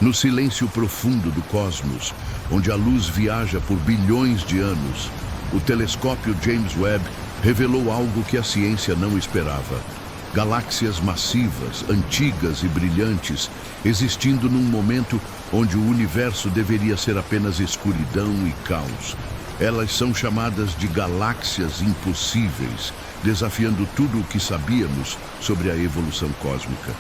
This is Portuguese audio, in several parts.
No silêncio profundo do cosmos, onde a luz viaja por bilhões de anos, o telescópio James Webb revelou algo que a ciência não esperava. Galáxias massivas, antigas e brilhantes, existindo num momento onde o universo deveria ser apenas escuridão e caos. Elas são chamadas de galáxias impossíveis, desafiando tudo o que sabíamos sobre a evolução cósmica.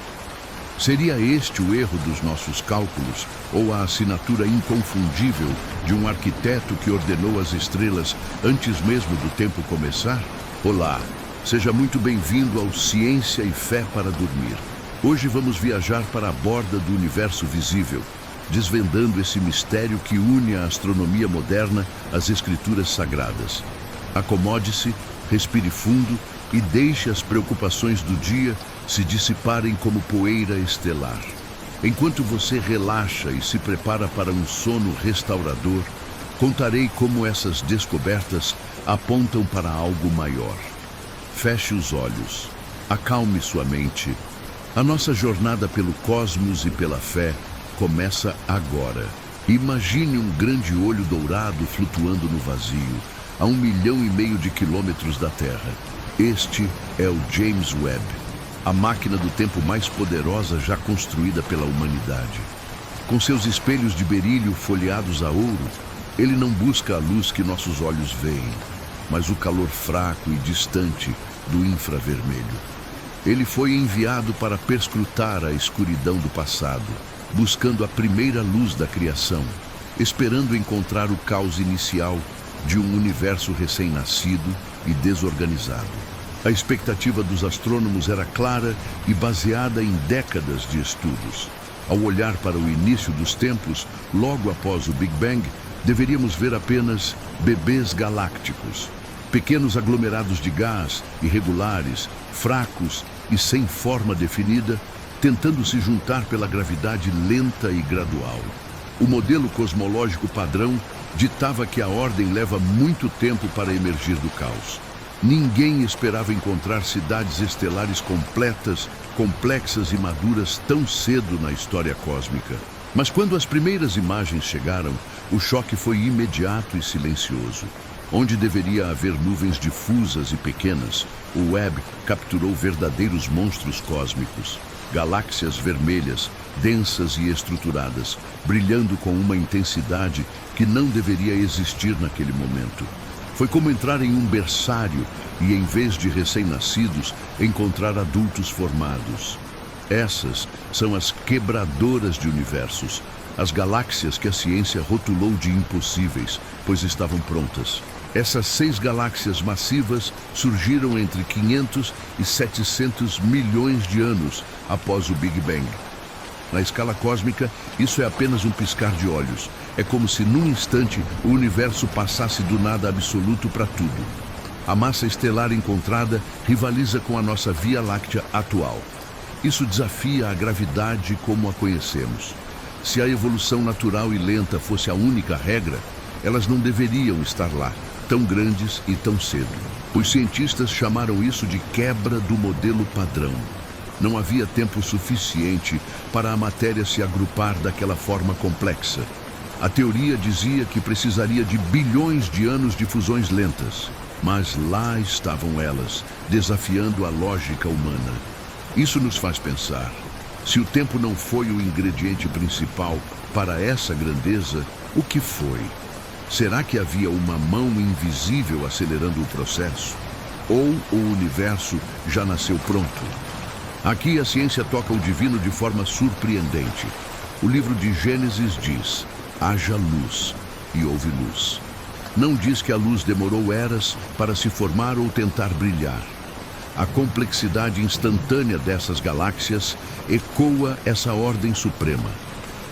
Seria este o erro dos nossos cálculos ou a assinatura inconfundível de um arquiteto que ordenou as estrelas antes mesmo do tempo começar? Olá, seja muito bem-vindo ao Ciência e Fé para Dormir. Hoje vamos viajar para a borda do universo visível, desvendando esse mistério que une a astronomia moderna às escrituras sagradas. Acomode-se, respire fundo e deixe as preocupações do dia se dissiparem como poeira estelar. Enquanto você relaxa e se prepara para um sono restaurador, contarei como essas descobertas apontam para algo maior. Feche os olhos, acalme sua mente. A nossa jornada pelo cosmos e pela fé começa agora. Imagine um grande olho dourado flutuando no vazio, a 1,5 milhão de quilômetros da Terra. Este é o James Webb, a máquina do tempo mais poderosa já construída pela humanidade. Com seus espelhos de berílio folheados a ouro, ele não busca a luz que nossos olhos veem, mas o calor fraco e distante do infravermelho. Ele foi enviado para perscrutar a escuridão do passado, buscando a primeira luz da criação, esperando encontrar o caos inicial de um universo recém-nascido e desorganizado. A expectativa dos astrônomos era clara e baseada em décadas de estudos. Ao olhar para o início dos tempos, logo após o Big Bang, deveríamos ver apenas bebês galácticos, pequenos aglomerados de gás, irregulares, fracos e sem forma definida, tentando se juntar pela gravidade lenta e gradual. O modelo cosmológico padrão ditava que a ordem leva muito tempo para emergir do caos. Ninguém esperava encontrar cidades estelares completas, complexas e maduras tão cedo na história cósmica. Mas quando as primeiras imagens chegaram, o choque foi imediato e silencioso. Onde deveria haver nuvens difusas e pequenas, o Webb capturou verdadeiros monstros cósmicos. Galáxias vermelhas, densas e estruturadas, brilhando com uma intensidade que não deveria existir naquele momento. Foi como entrar em um berçário e, em vez de recém-nascidos, encontrar adultos formados. Essas são as quebradoras de universos, as galáxias que a ciência rotulou de impossíveis, pois estavam prontas. Essas 6 galáxias massivas surgiram entre 500 e 700 milhões de anos após o Big Bang. Na escala cósmica, isso é apenas um piscar de olhos. É como se, num instante, o universo passasse do nada absoluto para tudo. A massa estelar encontrada rivaliza com a nossa Via Láctea atual. Isso desafia a gravidade como a conhecemos. Se a evolução natural e lenta fosse a única regra, elas não deveriam estar lá, tão grandes e tão cedo. Os cientistas chamaram isso de quebra do modelo padrão. Não havia tempo suficiente para a matéria se agrupar daquela forma complexa. A teoria dizia que precisaria de bilhões de anos de fusões lentas. Mas lá estavam elas, desafiando a lógica humana. Isso nos faz pensar. Se o tempo não foi o ingrediente principal para essa grandeza, o que foi? Será que havia uma mão invisível acelerando o processo? Ou o universo já nasceu pronto? Aqui a ciência toca o divino de forma surpreendente. O livro de Gênesis diz: haja luz, e houve luz. Não diz que a luz demorou eras para se formar ou tentar brilhar. A complexidade instantânea dessas galáxias ecoa essa ordem suprema.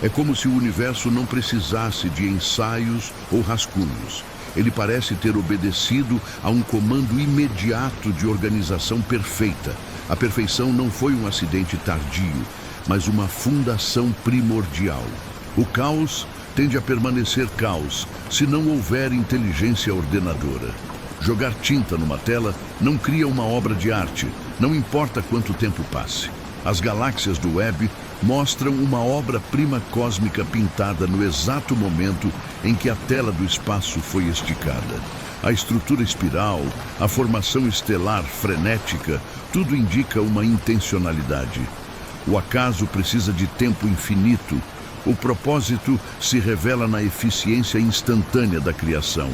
É como se o universo não precisasse de ensaios ou rascunhos. Ele parece ter obedecido a um comando imediato de organização perfeita. A perfeição não foi um acidente tardio, mas uma fundação primordial. O caos tende a permanecer caos se não houver inteligência ordenadora. Jogar tinta numa tela não cria uma obra de arte, não importa quanto tempo passe. As galáxias do Webb mostram uma obra-prima cósmica pintada no exato momento em que a tela do espaço foi esticada. A estrutura espiral, a formação estelar frenética, tudo indica uma intencionalidade. O acaso precisa de tempo infinito. O propósito se revela na eficiência instantânea da criação.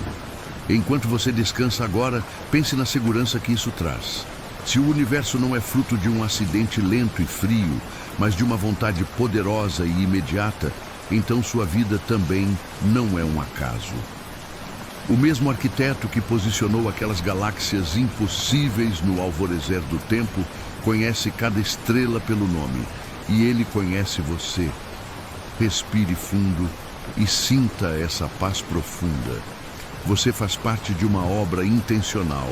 Enquanto você descansa agora, pense na segurança que isso traz. Se o universo não é fruto de um acidente lento e frio, mas de uma vontade poderosa e imediata, então sua vida também não é um acaso. O mesmo arquiteto que posicionou aquelas galáxias impossíveis no alvorecer do tempo conhece cada estrela pelo nome, e ele conhece você. Respire fundo e sinta essa paz profunda. Você faz parte de uma obra intencional,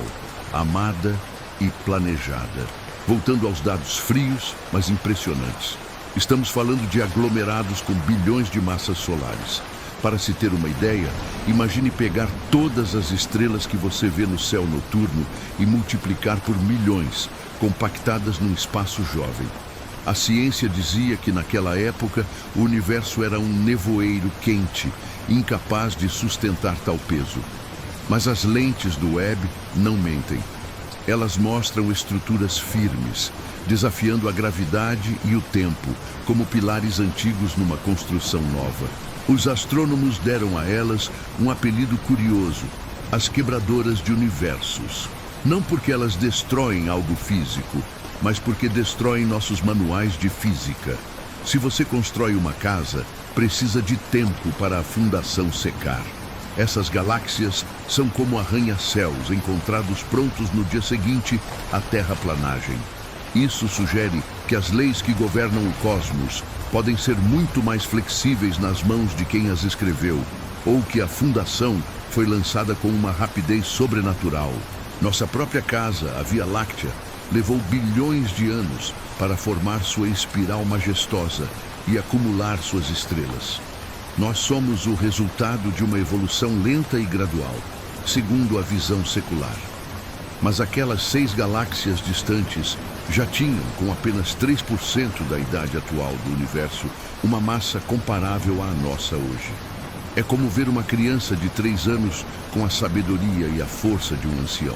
amada e planejada. Voltando aos dados frios, mas impressionantes. Estamos falando de aglomerados com bilhões de massas solares. Para se ter uma ideia, imagine pegar todas as estrelas que você vê no céu noturno e multiplicar por milhões, compactadas num espaço jovem. A ciência dizia que naquela época o universo era um nevoeiro quente, incapaz de sustentar tal peso. Mas as lentes do Webb não mentem. Elas mostram estruturas firmes, desafiando a gravidade e o tempo, como pilares antigos numa construção nova. Os astrônomos deram a elas um apelido curioso, as quebradoras de universos. Não porque elas destroem algo físico, mas porque destroem nossos manuais de física. Se você constrói uma casa, precisa de tempo para a fundação secar. Essas galáxias são como arranha-céus encontrados prontos no dia seguinte à terraplanagem. Isso sugere que as leis que governam o cosmos podem ser muito mais flexíveis nas mãos de quem as escreveu, ou que a fundação foi lançada com uma rapidez sobrenatural. Nossa própria casa, a Via Láctea, levou bilhões de anos para formar sua espiral majestosa e acumular suas estrelas. Nós somos o resultado de uma evolução lenta e gradual, segundo a visão secular. Mas aquelas 6 galáxias distantes já tinham, com apenas 3% da idade atual do universo, uma massa comparável à nossa hoje. É como ver uma criança de 3 anos com a sabedoria e a força de um ancião.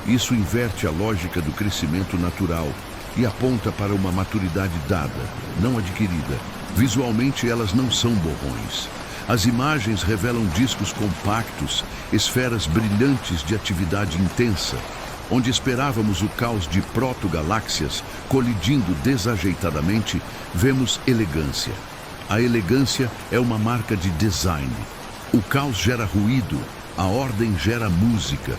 Isso inverte a lógica do crescimento natural e aponta para uma maturidade dada, não adquirida. Visualmente, elas não são borrões. As imagens revelam discos compactos, esferas brilhantes de atividade intensa. Onde esperávamos o caos de proto-galáxias colidindo desajeitadamente, vemos elegância. A elegância é uma marca de design. O caos gera ruído, a ordem gera música.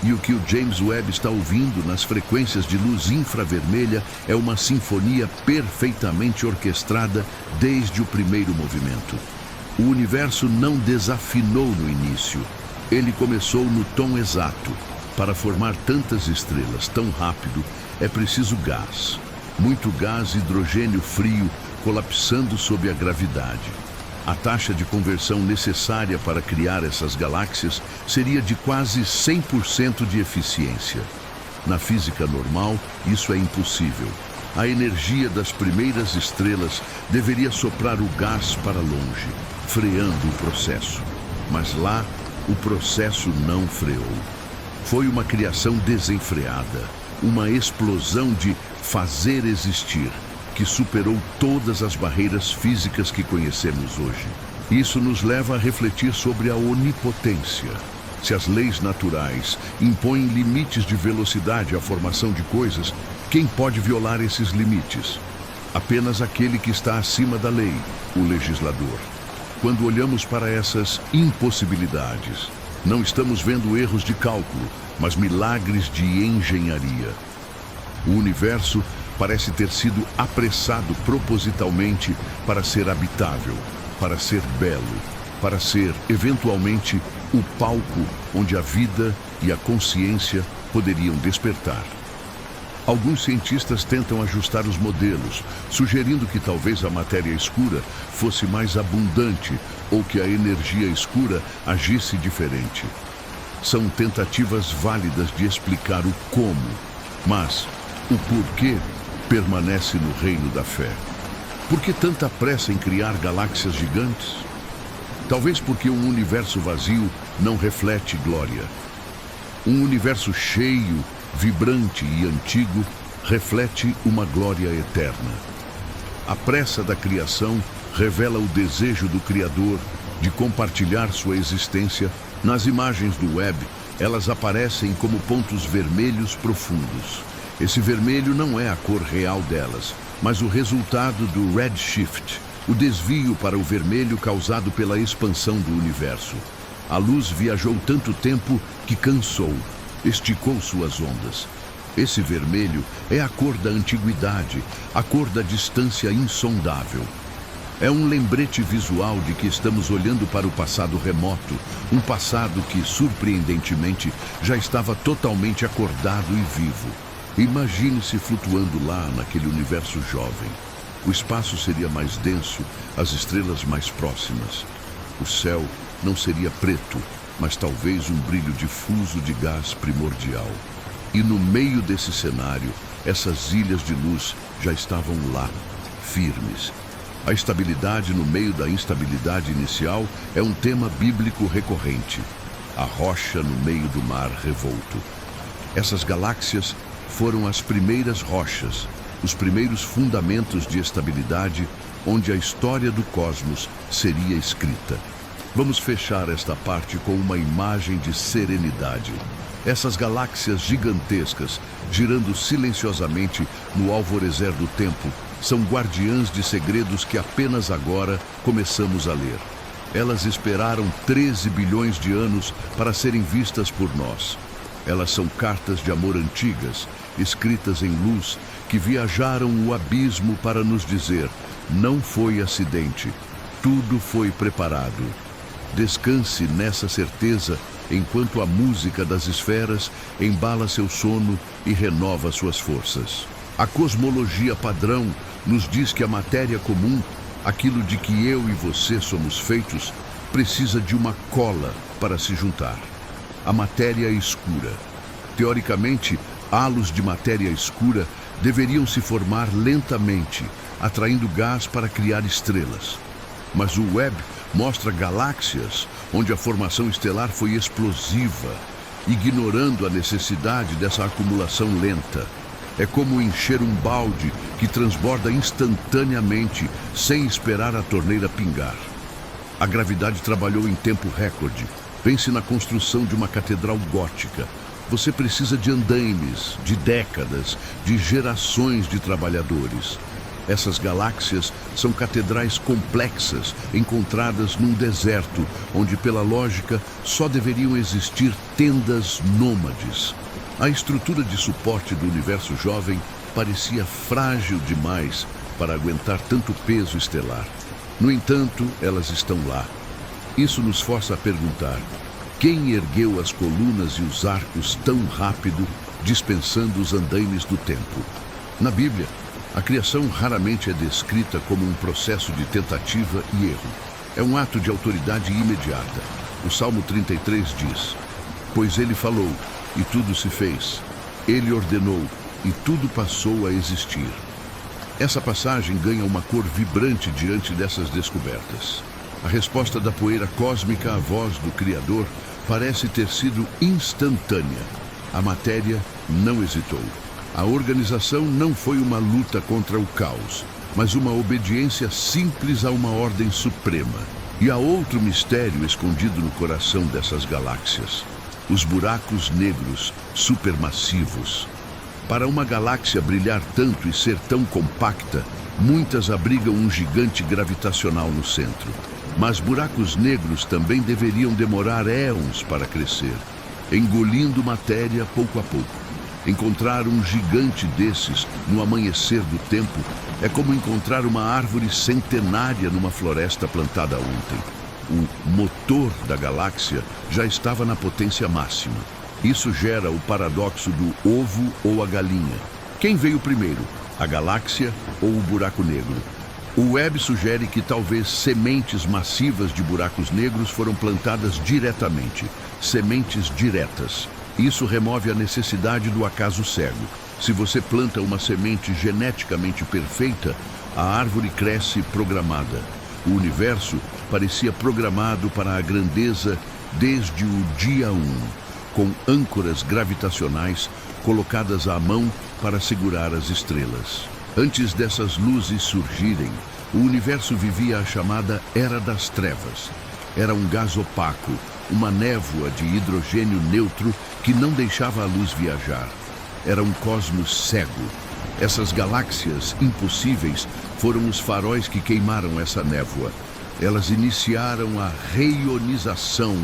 E o que o James Webb está ouvindo nas frequências de luz infravermelha é uma sinfonia perfeitamente orquestrada desde o primeiro movimento. O universo não desafinou no início. Ele começou no tom exato. Para formar tantas estrelas tão rápido, é preciso gás. Muito gás hidrogênio frio colapsando sob a gravidade. A taxa de conversão necessária para criar essas galáxias seria de quase 100% de eficiência. Na física normal, isso é impossível. A energia das primeiras estrelas deveria soprar o gás para longe, freando o processo. Mas lá, o processo não freou. Foi uma criação desenfreada, uma explosão de fazer existir, que superou todas as barreiras físicas que conhecemos hoje. Isso nos leva a refletir sobre a onipotência. Se as leis naturais impõem limites de velocidade à formação de coisas, quem pode violar esses limites? Apenas aquele que está acima da lei, o legislador. Quando olhamos para essas impossibilidades, não estamos vendo erros de cálculo, mas milagres de engenharia. O universo parece ter sido apressado propositalmente para ser habitável, para ser belo, para ser, eventualmente, o palco onde a vida e a consciência poderiam despertar. Alguns cientistas tentam ajustar os modelos, sugerindo que talvez a matéria escura fosse mais abundante ou que a energia escura agisse diferente. São tentativas válidas de explicar o como, mas o porquê permanece no reino da fé. Por que tanta pressa em criar galáxias gigantes? Talvez porque um universo vazio não reflete glória. Um universo cheio, vibrante e antigo reflete uma glória eterna. A pressa da criação revela o desejo do Criador de compartilhar sua existência. Nas imagens do web, elas aparecem como pontos vermelhos profundos. Esse vermelho não é a cor real delas, mas o resultado do redshift, o desvio para o vermelho causado pela expansão do universo. A luz viajou tanto tempo que cansou, esticou suas ondas. Esse vermelho é a cor da antiguidade, a cor da distância insondável. É um lembrete visual de que estamos olhando para o passado remoto, um passado que, surpreendentemente, já estava totalmente acordado e vivo. Imagine-se flutuando lá naquele universo jovem. O espaço seria mais denso, as estrelas mais próximas. O céu não seria preto, mas talvez um brilho difuso de gás primordial. E no meio desse cenário, essas ilhas de luz já estavam lá, firmes. A estabilidade no meio da instabilidade inicial é um tema bíblico recorrente. A rocha no meio do mar revolto. Essas galáxias foram as primeiras rochas, os primeiros fundamentos de estabilidade onde a história do cosmos seria escrita. Vamos fechar esta parte com uma imagem de serenidade. Essas galáxias gigantescas, girando silenciosamente no alvorecer do tempo, são guardiãs de segredos que apenas agora começamos a ler. Elas esperaram 13 bilhões de anos para serem vistas por nós. Elas são cartas de amor antigas, escritas em luz, que viajaram o abismo para nos dizer: não foi acidente, tudo foi preparado. Descanse nessa certeza enquanto a música das esferas embala seu sono e renova suas forças. A cosmologia padrão nos diz que a matéria comum, aquilo de que eu e você somos feitos, precisa de uma cola para se juntar. A matéria escura. Teoricamente, halos de matéria escura deveriam se formar lentamente, atraindo gás para criar estrelas. Mas o web mostra galáxias onde a formação estelar foi explosiva, ignorando a necessidade dessa acumulação lenta. É como encher um balde que transborda instantaneamente, sem esperar a torneira pingar. A gravidade trabalhou em tempo recorde. Pense na construção de uma catedral gótica. Você precisa de andaimes, de décadas, de gerações de trabalhadores. Essas galáxias são catedrais complexas, encontradas num deserto, onde, pela lógica, só deveriam existir tendas nômades. A estrutura de suporte do universo jovem parecia frágil demais para aguentar tanto peso estelar. No entanto, elas estão lá. Isso nos força a perguntar: quem ergueu as colunas e os arcos tão rápido, dispensando os andaimes do tempo? Na Bíblia, a criação raramente é descrita como um processo de tentativa e erro. É um ato de autoridade imediata. O Salmo 33 diz: pois ele falou, e tudo se fez. Ele ordenou, e tudo passou a existir. Essa passagem ganha uma cor vibrante diante dessas descobertas. A resposta da poeira cósmica à voz do Criador parece ter sido instantânea. A matéria não hesitou. A organização não foi uma luta contra o caos, mas uma obediência simples a uma ordem suprema. E há outro mistério escondido no coração dessas galáxias: os buracos negros supermassivos. Para uma galáxia brilhar tanto e ser tão compacta, muitas abrigam um gigante gravitacional no centro. Mas buracos negros também deveriam demorar éons para crescer, engolindo matéria pouco a pouco. Encontrar um gigante desses no amanhecer do tempo é como encontrar uma árvore centenária numa floresta plantada ontem. O motor da galáxia já estava na potência máxima. Isso gera o paradoxo do ovo ou a galinha. Quem veio primeiro, a galáxia ou o buraco negro? O web sugere que talvez sementes massivas de buracos negros foram plantadas diretamente, sementes diretas. Isso remove a necessidade do acaso cego. Se você planta uma semente geneticamente perfeita, A árvore cresce programada. O universo parecia programado para a grandeza desde o dia 1, com âncoras gravitacionais colocadas à mão para segurar as estrelas. Antes dessas luzes surgirem, o universo vivia a chamada Era das Trevas. Era um gás opaco, uma névoa de hidrogênio neutro que não deixava a luz viajar. Era um cosmos cego. Essas galáxias impossíveis foram os faróis que queimaram essa névoa. Elas iniciaram a reionização.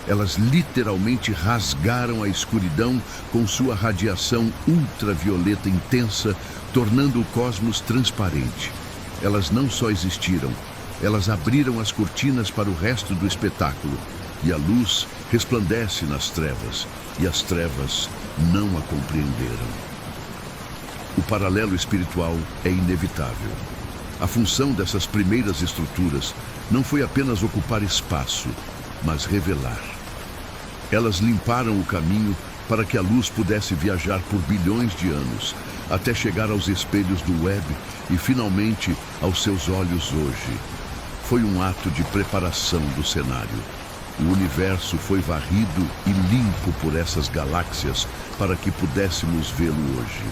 Elas literalmente rasgaram a escuridão com sua radiação ultravioleta intensa, tornando o cosmos transparente. Elas não só existiram, elas abriram as cortinas para o resto do espetáculo. E a luz resplandece nas trevas, e as trevas não a compreenderam. O paralelo espiritual é inevitável. A função dessas primeiras estruturas não foi apenas ocupar espaço, mas revelar. Elas limparam o caminho para que a luz pudesse viajar por bilhões de anos, até chegar aos espelhos do web e finalmente aos seus olhos hoje. Foi um ato de preparação do cenário. O universo foi varrido e limpo por essas galáxias para que pudéssemos vê-lo hoje.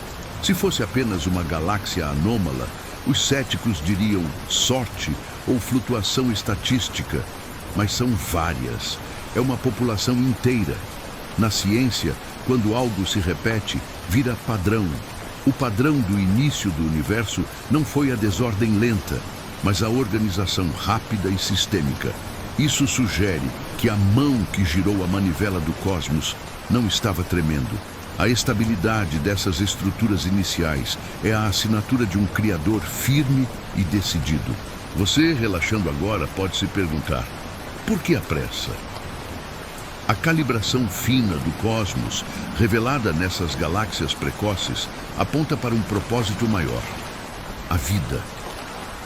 Se fosse apenas uma galáxia anômala, os céticos diriam sorte ou flutuação estatística, mas são várias. É uma população inteira. Na ciência, quando algo se repete, vira padrão. O padrão do início do universo não foi a desordem lenta, mas a organização rápida e sistêmica. Isso sugere que a mão que girou a manivela do cosmos não estava tremendo. A estabilidade dessas estruturas iniciais é a assinatura de um Criador firme e decidido. Você, relaxando agora, pode se perguntar: por que a pressa? A calibração fina do cosmos, revelada nessas galáxias precoces, aponta para um propósito maior: a vida.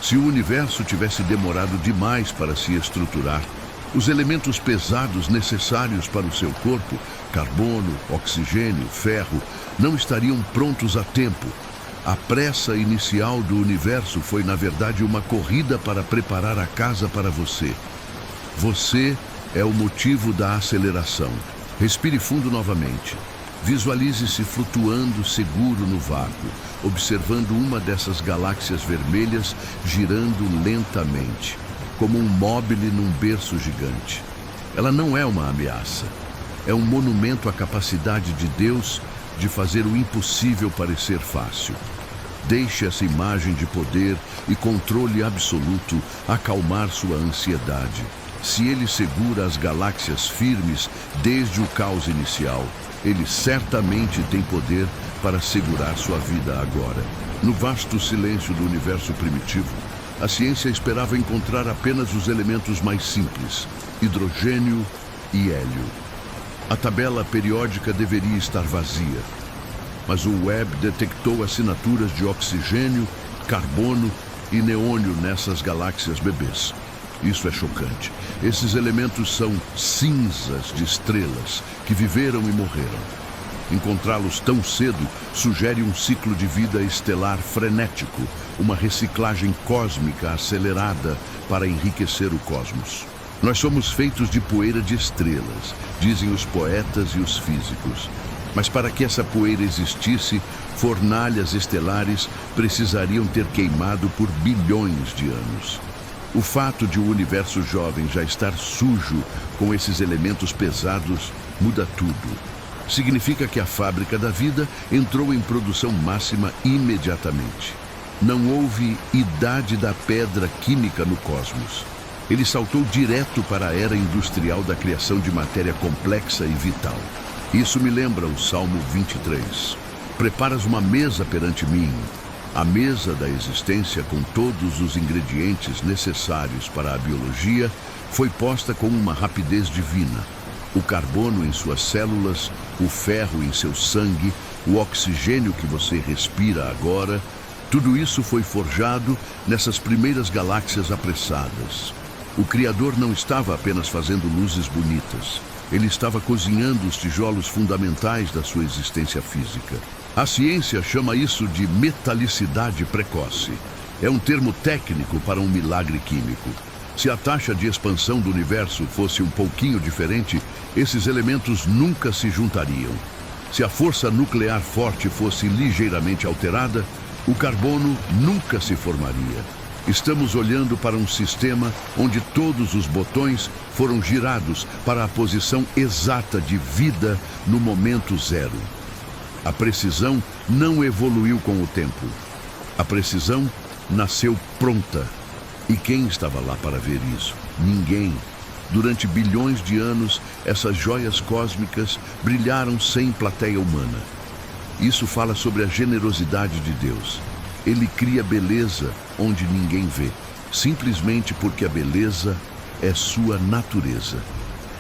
Se o universo tivesse demorado demais para se estruturar, os elementos pesados necessários para o seu corpo, carbono, oxigênio, ferro, não estariam prontos a tempo. A pressa inicial do universo foi, na verdade, uma corrida para preparar a casa para você. Você é o motivo da aceleração. Respire fundo novamente. Visualize-se flutuando seguro no vácuo, observando uma dessas galáxias vermelhas girando lentamente, como um móbile num berço gigante. Ela não é uma ameaça. É um monumento à capacidade de Deus de fazer o impossível parecer fácil. Deixe essa imagem de poder e controle absoluto acalmar sua ansiedade. Se ele segura as galáxias firmes desde o caos inicial, ele certamente tem poder para segurar sua vida agora. No vasto silêncio do universo primitivo, a ciência esperava encontrar apenas os elementos mais simples: hidrogênio e hélio. A tabela periódica deveria estar vazia, mas o Webb detectou assinaturas de oxigênio, carbono e neônio nessas galáxias bebês. Isso é chocante. Esses elementos são cinzas de estrelas que viveram e morreram. Encontrá-los tão cedo sugere um ciclo de vida estelar frenético, uma reciclagem cósmica acelerada para enriquecer o cosmos. Nós somos feitos de poeira de estrelas, dizem os poetas e os físicos. Mas para que essa poeira existisse, fornalhas estelares precisariam ter queimado por bilhões de anos. O fato de o universo jovem já estar sujo com esses elementos pesados muda tudo. Significa que a fábrica da vida entrou em produção máxima imediatamente. Não houve idade da pedra química no cosmos. Ele saltou direto para a era industrial da criação de matéria complexa e vital. Isso me lembra o Salmo 23. Preparas uma mesa perante mim, a mesa da existência com todos os ingredientes necessários para a biologia foi posta com uma rapidez divina. O carbono em suas células, o ferro em seu sangue, o oxigênio que você respira agora, tudo isso foi forjado nessas primeiras galáxias apressadas. O Criador não estava apenas fazendo luzes bonitas. Ele estava cozinhando os tijolos fundamentais da sua existência física. A ciência chama isso de metalicidade precoce. É um termo técnico para um milagre químico. Se a taxa de expansão do universo fosse um pouquinho diferente, esses elementos nunca se juntariam. Se a força nuclear forte fosse ligeiramente alterada, o carbono nunca se formaria. Estamos olhando para um sistema onde todos os botões foram girados para a posição exata de vida no momento zero. A precisão não evoluiu com o tempo. A precisão nasceu pronta. E quem estava lá para ver isso? Ninguém. Durante bilhões de anos, essas joias cósmicas brilharam sem plateia humana. Isso fala sobre a generosidade de Deus. Ele cria beleza onde ninguém vê, simplesmente porque a beleza é sua natureza.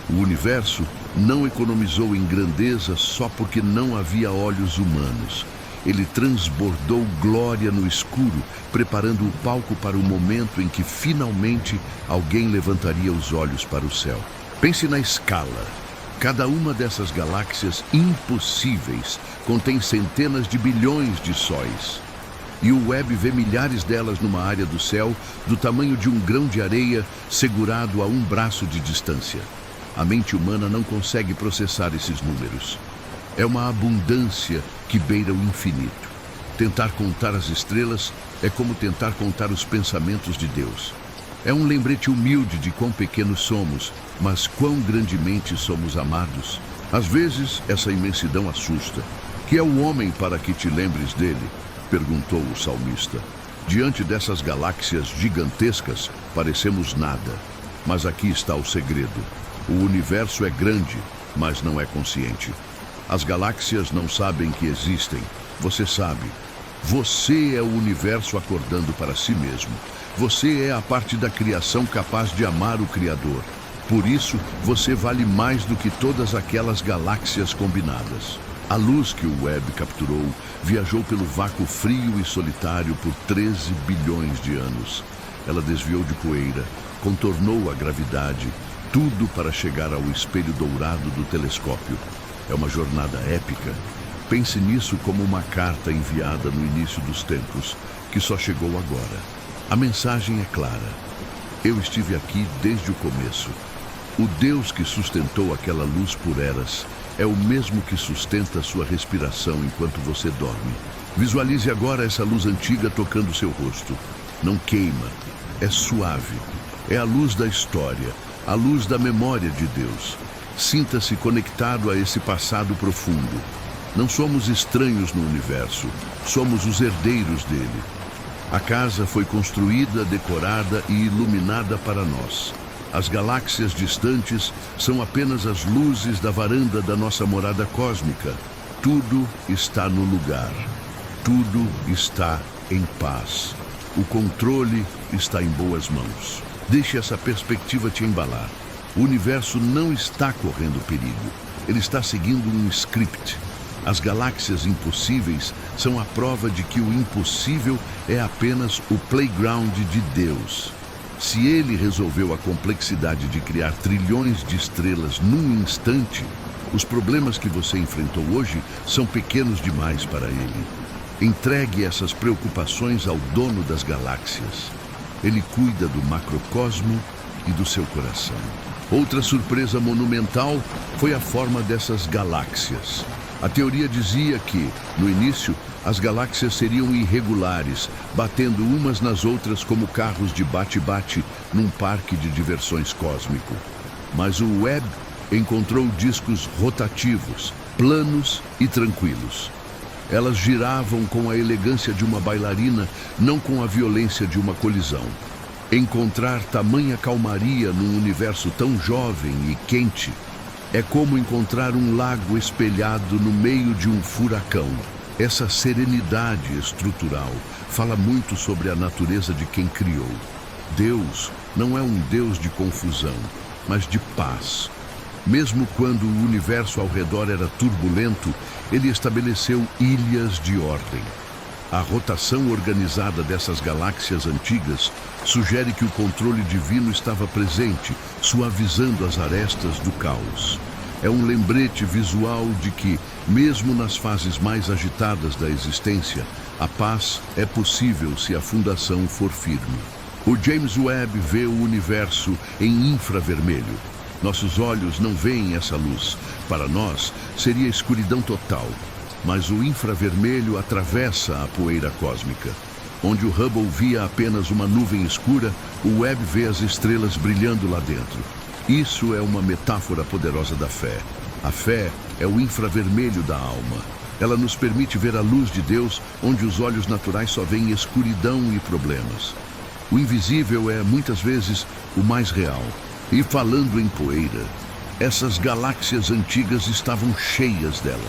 O universo não economizou em grandeza só porque não havia olhos humanos. Ele transbordou glória no escuro, preparando o palco para o momento em que finalmente alguém levantaria os olhos para o céu. Pense na escala. Cada uma dessas galáxias impossíveis contém centenas de bilhões de sóis. E o Webb vê milhares delas numa área do céu do tamanho de um grão de areia segurado a um braço de distância. A mente humana não consegue processar esses números. É uma abundância que beira o infinito. Tentar contar as estrelas é como tentar contar os pensamentos de Deus. É um lembrete humilde de quão pequenos somos, mas quão grandemente somos amados. Às vezes, essa imensidão assusta. Que é o homem para que te lembres dele? Perguntou o salmista. Diante dessas galáxias gigantescas, parecemos nada. Mas aqui está o segredo. O universo é grande, mas não é consciente. As galáxias não sabem que existem. Você sabe. Você é o universo acordando para si mesmo. Você é a parte da criação capaz de amar o Criador. Por isso, você vale mais do que todas aquelas galáxias combinadas. A luz que o Webb capturou viajou pelo vácuo frio e solitário por 13 bilhões de anos. Ela desviou de poeira, contornou a gravidade, tudo para chegar ao espelho dourado do telescópio. É uma jornada épica. Pense nisso como uma carta enviada no início dos tempos, que só chegou agora. A mensagem é clara. Eu estive aqui desde o começo. O Deus que sustentou aquela luz por eras é o mesmo que sustenta sua respiração enquanto você dorme. Visualize agora essa luz antiga tocando seu rosto. Não queima, é suave. É a luz da história, a luz da memória de Deus. Sinta-se conectado a esse passado profundo. Não somos estranhos no universo, somos os herdeiros dele. A casa foi construída, decorada e iluminada para nós. As galáxias distantes são apenas as luzes da varanda da nossa morada cósmica. Tudo está no lugar. Tudo está em paz. O controle está em boas mãos. Deixe essa perspectiva te embalar. O universo não está correndo perigo. Ele está seguindo um script. As galáxias impossíveis são a prova de que o impossível é apenas o playground de Deus. Se ele resolveu a complexidade de criar trilhões de estrelas num instante, os problemas que você enfrentou hoje são pequenos demais para ele. Entregue essas preocupações ao dono das galáxias. Ele cuida do macrocosmo e do seu coração. Outra surpresa monumental foi a forma dessas galáxias. A teoria dizia que, no início, as galáxias seriam irregulares, batendo umas nas outras como carros de bate-bate num parque de diversões cósmico. Mas o Webb encontrou discos rotativos, planos e tranquilos. Elas giravam com a elegância de uma bailarina, não com a violência de uma colisão. Encontrar tamanha calmaria num universo tão jovem e quente é como encontrar um lago espelhado no meio de um furacão. Essa serenidade estrutural fala muito sobre a natureza de quem criou. Deus não é um Deus de confusão, mas de paz. Mesmo quando o universo ao redor era turbulento, ele estabeleceu ilhas de ordem. A rotação organizada dessas galáxias antigas sugere que o controle divino estava presente, suavizando as arestas do caos. É um lembrete visual de que, mesmo nas fases mais agitadas da existência, A paz é possível se a fundação for firme. O James Webb vê o universo em infravermelho. Nossos olhos não veem essa luz. Para nós, seria escuridão total. Mas o infravermelho atravessa a poeira cósmica. Onde o Hubble via apenas uma nuvem escura, o Webb vê as estrelas brilhando lá dentro. Isso é uma metáfora poderosa da fé. A fé é o infravermelho da alma. Ela nos permite ver a luz de Deus, onde os olhos naturais só veem escuridão e problemas. O invisível é, muitas vezes, o mais real. E falando em poeira, essas galáxias antigas estavam cheias dela.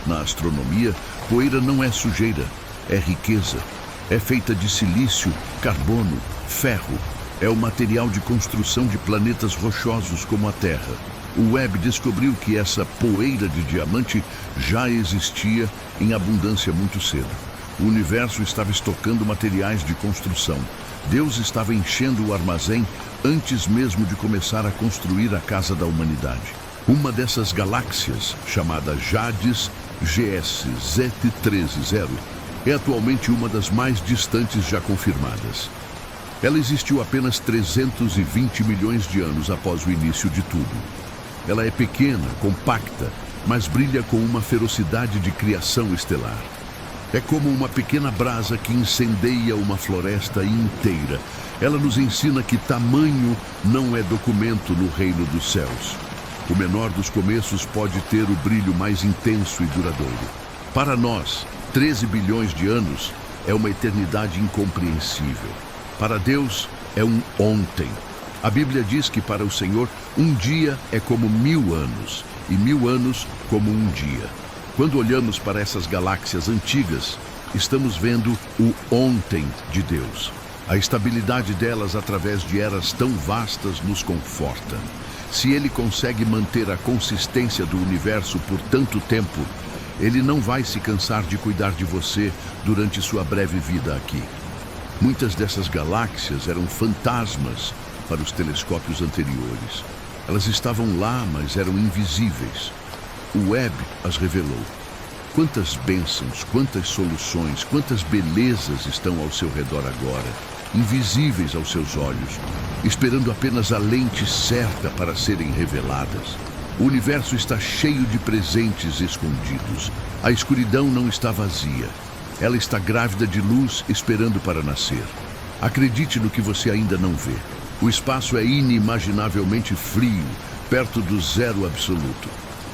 Na astronomia, poeira não é sujeira, é riqueza. É feita de silício, carbono, ferro. É o material de construção de planetas rochosos como a Terra. O Webb descobriu que essa poeira de diamante já existia em abundância muito cedo. O universo estava estocando materiais de construção. Deus estava enchendo o armazém antes mesmo de começar a construir a casa da humanidade. Uma dessas galáxias, chamada Jades GS Z13-0, é atualmente uma das mais distantes já confirmadas. Ela existiu apenas 320 milhões de anos após o início de tudo. Ela é pequena, compacta, mas brilha com uma ferocidade de criação estelar. É como uma pequena brasa que incendeia uma floresta inteira. Ela nos ensina que tamanho não é documento no reino dos céus. O menor dos começos pode ter o brilho mais intenso e duradouro. Para nós, 13 bilhões de anos é uma eternidade incompreensível. Para Deus, é um ontem. A Bíblia diz que para o Senhor, um dia é como 1000 anos, e 1000 anos como um dia. Quando olhamos para essas galáxias antigas, estamos vendo o ontem de Deus. A estabilidade delas através de eras tão vastas nos conforta. Se Ele consegue manter a consistência do universo por tanto tempo, Ele não vai se cansar de cuidar de você durante sua breve vida aqui. Muitas dessas galáxias eram fantasmas para os telescópios anteriores. Elas estavam lá, mas eram invisíveis. O Webb as revelou. Quantas bênçãos, quantas soluções, quantas belezas estão ao seu redor agora, invisíveis aos seus olhos, esperando apenas a lente certa para serem reveladas. O universo está cheio de presentes escondidos. A escuridão não está vazia. Ela está grávida de luz, esperando para nascer. Acredite no que você ainda não vê. O espaço é inimaginavelmente frio, perto do zero absoluto.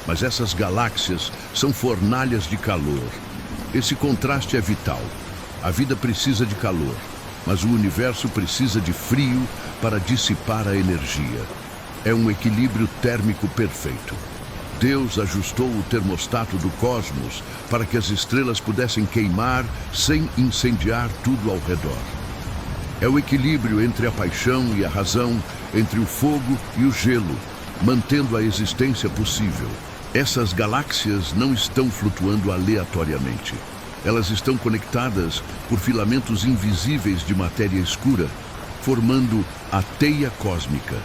Mas essas galáxias são fornalhas de calor. Esse contraste é vital. A vida precisa de calor, mas o universo precisa de frio para dissipar a energia. É um equilíbrio térmico perfeito. Deus ajustou o termostato do cosmos para que as estrelas pudessem queimar sem incendiar tudo ao redor. É o equilíbrio entre a paixão e a razão, entre o fogo e o gelo, mantendo a existência possível. Essas galáxias não estão flutuando aleatoriamente. Elas estão conectadas por filamentos invisíveis de matéria escura, formando a teia cósmica.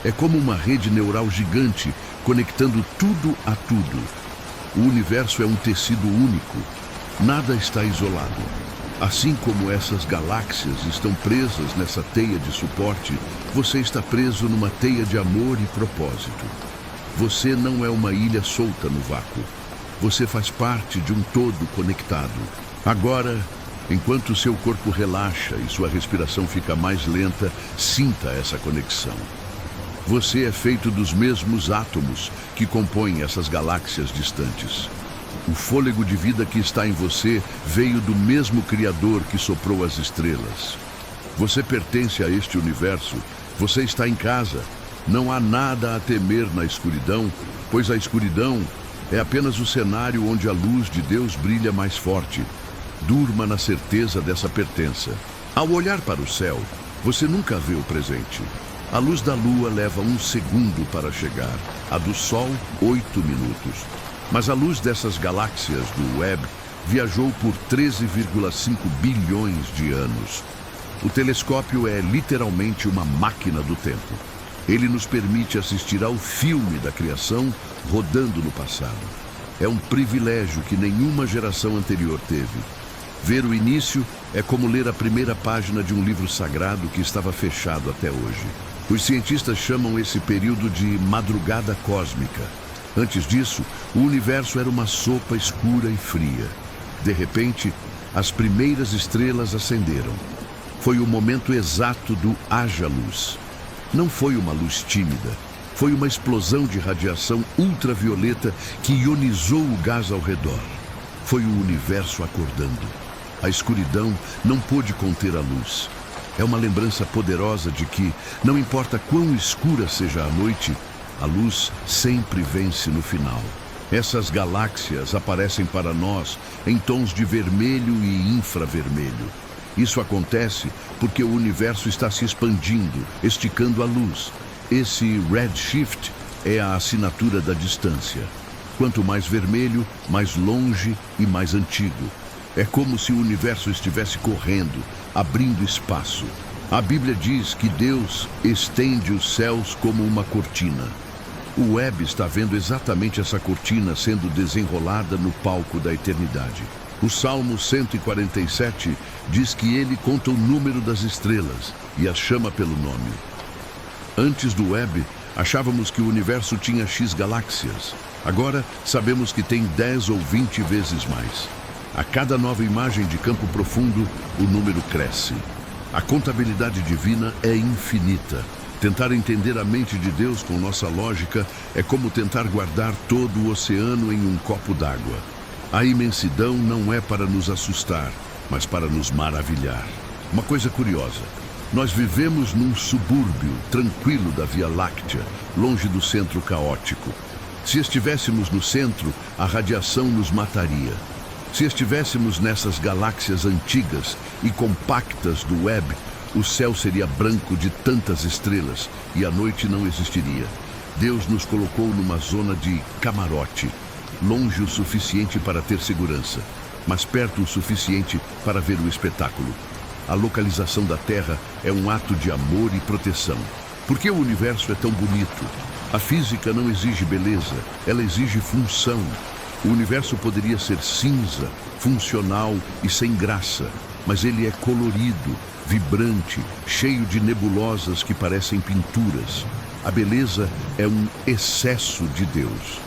É como uma rede neural gigante conectando tudo a tudo. O universo é um tecido único. Nada está isolado. Assim como essas galáxias estão presas nessa teia de suporte, você está preso numa teia de amor e propósito. Você não é uma ilha solta no vácuo. Você faz parte de um todo conectado. Agora, enquanto seu corpo relaxa e sua respiração fica mais lenta, sinta essa conexão. Você é feito dos mesmos átomos que compõem essas galáxias distantes. O fôlego de vida que está em você veio do mesmo Criador que soprou as estrelas. Você pertence a este universo. Você está em casa. Não há nada a temer na escuridão, pois a escuridão é apenas o cenário onde a luz de Deus brilha mais forte. Durma na certeza dessa pertença. Ao olhar para o céu, você nunca vê o presente. A luz da lua leva 1 segundo para chegar, a do sol 8 minutos. Mas a luz dessas galáxias do Webb viajou por 13,5 bilhões de anos. O telescópio é literalmente uma máquina do tempo. Ele nos permite assistir ao filme da criação rodando no passado. É um privilégio que nenhuma geração anterior teve. Ver o início é como ler a primeira página de um livro sagrado que estava fechado até hoje. Os cientistas chamam esse período de madrugada cósmica. Antes disso, o universo era uma sopa escura e fria. De repente, as primeiras estrelas acenderam. Foi o momento exato do haja luz. Não foi uma luz tímida. Foi uma explosão de radiação ultravioleta que ionizou o gás ao redor. Foi o universo acordando. A escuridão não pôde conter a luz. É uma lembrança poderosa de que, não importa quão escura seja a noite, a luz sempre vence no final. Essas galáxias aparecem para nós em tons de vermelho e infravermelho. Isso acontece porque o universo está se expandindo, esticando a luz. Esse redshift é a assinatura da distância. Quanto mais vermelho, mais longe e mais antigo. É como se o universo estivesse correndo, abrindo espaço. A Bíblia diz que Deus estende os céus como uma cortina. O Webb está vendo exatamente essa cortina sendo desenrolada no palco da eternidade. O Salmo 147 diz que ele conta o número das estrelas e as chama pelo nome. Antes do Webb, achávamos que o universo tinha X galáxias. Agora, sabemos que tem 10 ou 20 vezes mais. A cada nova imagem de campo profundo, o número cresce. A contabilidade divina é infinita. Tentar entender a mente de Deus com nossa lógica é como tentar guardar todo o oceano em um copo d'água. A imensidão não é para nos assustar, mas para nos maravilhar. Uma coisa curiosa, nós vivemos num subúrbio tranquilo da Via Láctea, longe do centro caótico. Se estivéssemos no centro, a radiação nos mataria. Se estivéssemos nessas galáxias antigas e compactas do Webb, o céu seria branco de tantas estrelas e a noite não existiria. Deus nos colocou numa zona de camarote, longe o suficiente para ter segurança, mas perto o suficiente para ver o espetáculo. A localização da Terra é um ato de amor e proteção. Por que o universo é tão bonito? A física não exige beleza, ela exige função. O universo poderia ser cinza, funcional e sem graça, mas ele é colorido, vibrante, cheio de nebulosas que parecem pinturas. A beleza é um excesso de Deus.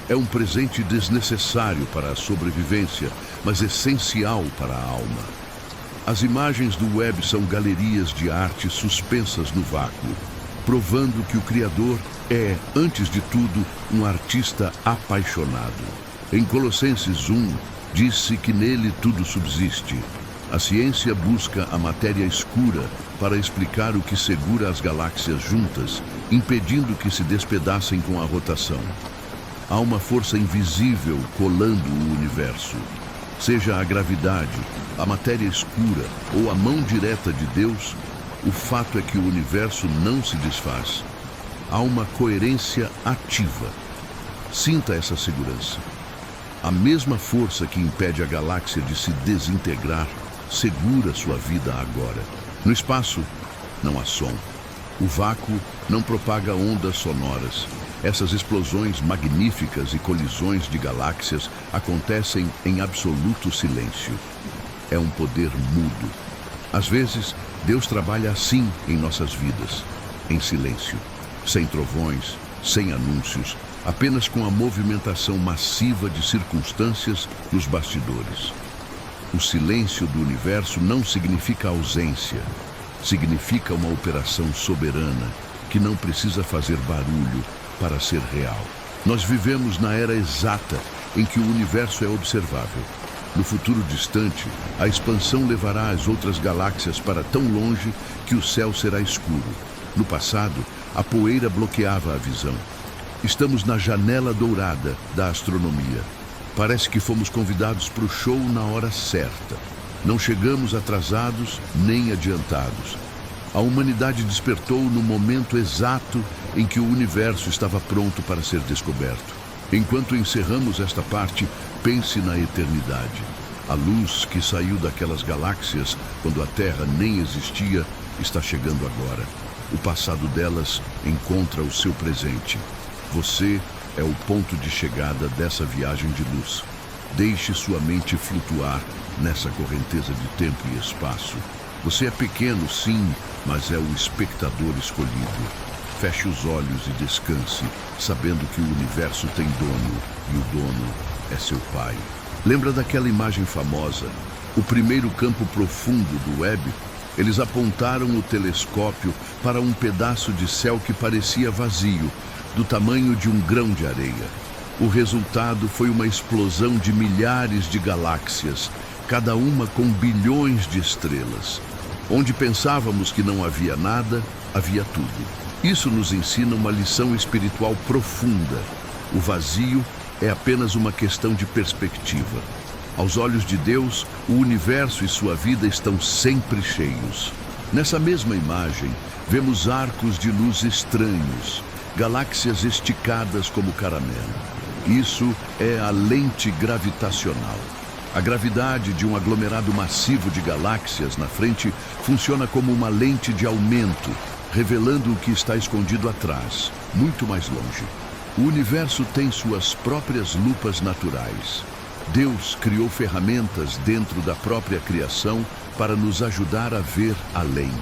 É um presente desnecessário para a sobrevivência, mas essencial para a alma. As imagens do Webb são galerias de arte suspensas no vácuo, provando que o Criador é, antes de tudo, um artista apaixonado. Em Colossenses 1, disse que nele tudo subsiste. A ciência busca a matéria escura para explicar o que segura as galáxias juntas, impedindo que se despedacem com a rotação. Há uma força invisível colando o universo. Seja a gravidade, a matéria escura ou a mão direta de Deus, o fato é que o universo não se desfaz. Há uma coerência ativa. Sinta essa segurança. A mesma força que impede a galáxia de se desintegrar segura sua vida agora. No espaço, não há som. O vácuo não propaga ondas sonoras. Essas explosões magníficas e colisões de galáxias acontecem em absoluto silêncio. É um poder mudo. Às vezes, Deus trabalha assim em nossas vidas, em silêncio, sem trovões, sem anúncios, apenas com a movimentação massiva de circunstâncias nos bastidores. O silêncio do universo não significa ausência, significa uma operação soberana que não precisa fazer barulho para ser real. Nós vivemos na era exata em que o universo é observável. No futuro distante, a expansão levará as outras galáxias para tão longe que o céu será escuro. No passado, a poeira bloqueava a visão. Estamos na janela dourada da astronomia. Parece que fomos convidados para o show na hora certa. Não chegamos atrasados nem adiantados. A humanidade despertou no momento exato em que o universo estava pronto para ser descoberto. Enquanto encerramos esta parte, pense na eternidade. A luz que saiu daquelas galáxias quando a Terra nem existia está chegando agora. O passado delas encontra o seu presente. Você é o ponto de chegada dessa viagem de luz. Deixe sua mente flutuar nessa correnteza de tempo e espaço. Você é pequeno, sim, mas é o espectador escolhido. Feche os olhos e descanse, sabendo que o universo tem dono, e o dono é seu Pai. Lembra daquela imagem famosa? O primeiro campo profundo do Webb? Eles apontaram o telescópio para um pedaço de céu que parecia vazio, do tamanho de um grão de areia. O resultado foi uma explosão de milhares de galáxias, cada uma com bilhões de estrelas. Onde pensávamos que não havia nada, havia tudo. Isso nos ensina uma lição espiritual profunda. O vazio é apenas uma questão de perspectiva. Aos olhos de Deus, o universo e sua vida estão sempre cheios. Nessa mesma imagem, vemos arcos de luz estranhos, galáxias esticadas como caramelo. Isso é a lente gravitacional. A gravidade de um aglomerado massivo de galáxias na frente funciona como uma lente de aumento, revelando o que está escondido atrás, muito mais longe. O universo tem suas próprias lupas naturais. Deus criou ferramentas dentro da própria criação para nos ajudar a ver além.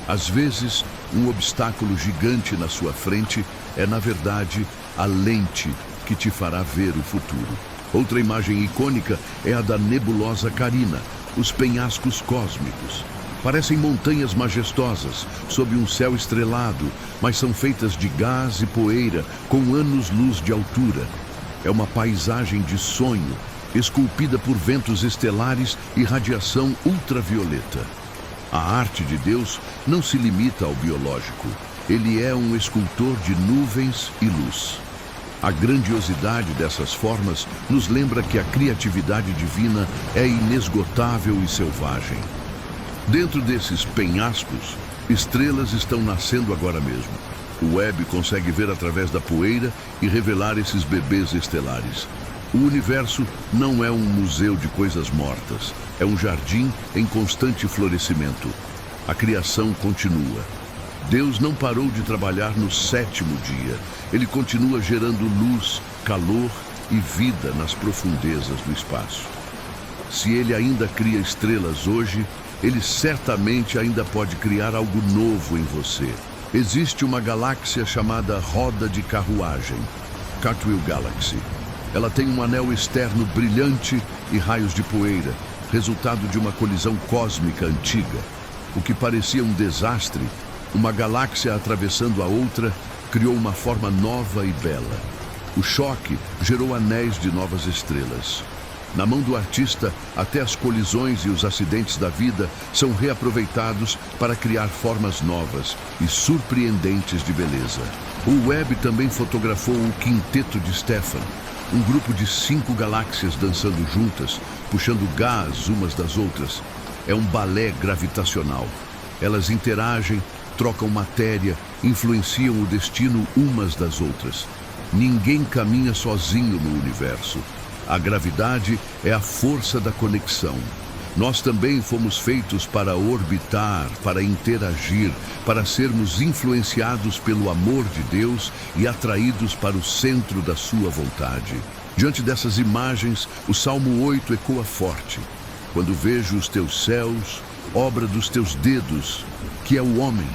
Às vezes, um obstáculo gigante na sua frente é, na verdade, a lente que te fará ver o futuro. Outra imagem icônica é a da nebulosa Carina, os penhascos cósmicos. Parecem montanhas majestosas, sob um céu estrelado, mas são feitas de gás e poeira, com anos-luz de altura. É uma paisagem de sonho, esculpida por ventos estelares e radiação ultravioleta. A arte de Deus não se limita ao biológico. Ele é um escultor de nuvens e luz. A grandiosidade dessas formas nos lembra que a criatividade divina é inesgotável e selvagem. Dentro desses penhascos, estrelas estão nascendo agora mesmo. O Webb consegue ver através da poeira e revelar esses bebês estelares. O universo não é um museu de coisas mortas, é um jardim em constante florescimento. A criação continua. Deus não parou de trabalhar no sétimo dia. Ele continua gerando luz, calor e vida nas profundezas do espaço. Se ele ainda cria estrelas hoje, ele certamente ainda pode criar algo novo em você. Existe uma galáxia chamada Roda de Carruagem, Cartwheel Galaxy. Ela tem um anel externo brilhante e raios de poeira, resultado de uma colisão cósmica antiga. O que parecia um desastre, uma galáxia atravessando a outra, criou uma forma nova e bela. O choque gerou anéis de novas estrelas. Na mão do artista, até as colisões e os acidentes da vida são reaproveitados para criar formas novas e surpreendentes de beleza. O Webb também fotografou o Quinteto de Stefan, um grupo de 5 galáxias dançando juntas, puxando gás umas das outras. É um balé gravitacional. Elas interagem, trocam matéria, influenciam o destino umas das outras. Ninguém caminha sozinho no universo. A gravidade é a força da conexão. Nós também fomos feitos para orbitar, para interagir, para sermos influenciados pelo amor de Deus e atraídos para o centro da sua vontade. Diante dessas imagens, o Salmo 8 ecoa forte. Quando vejo os teus céus, obra dos teus dedos, que é o homem.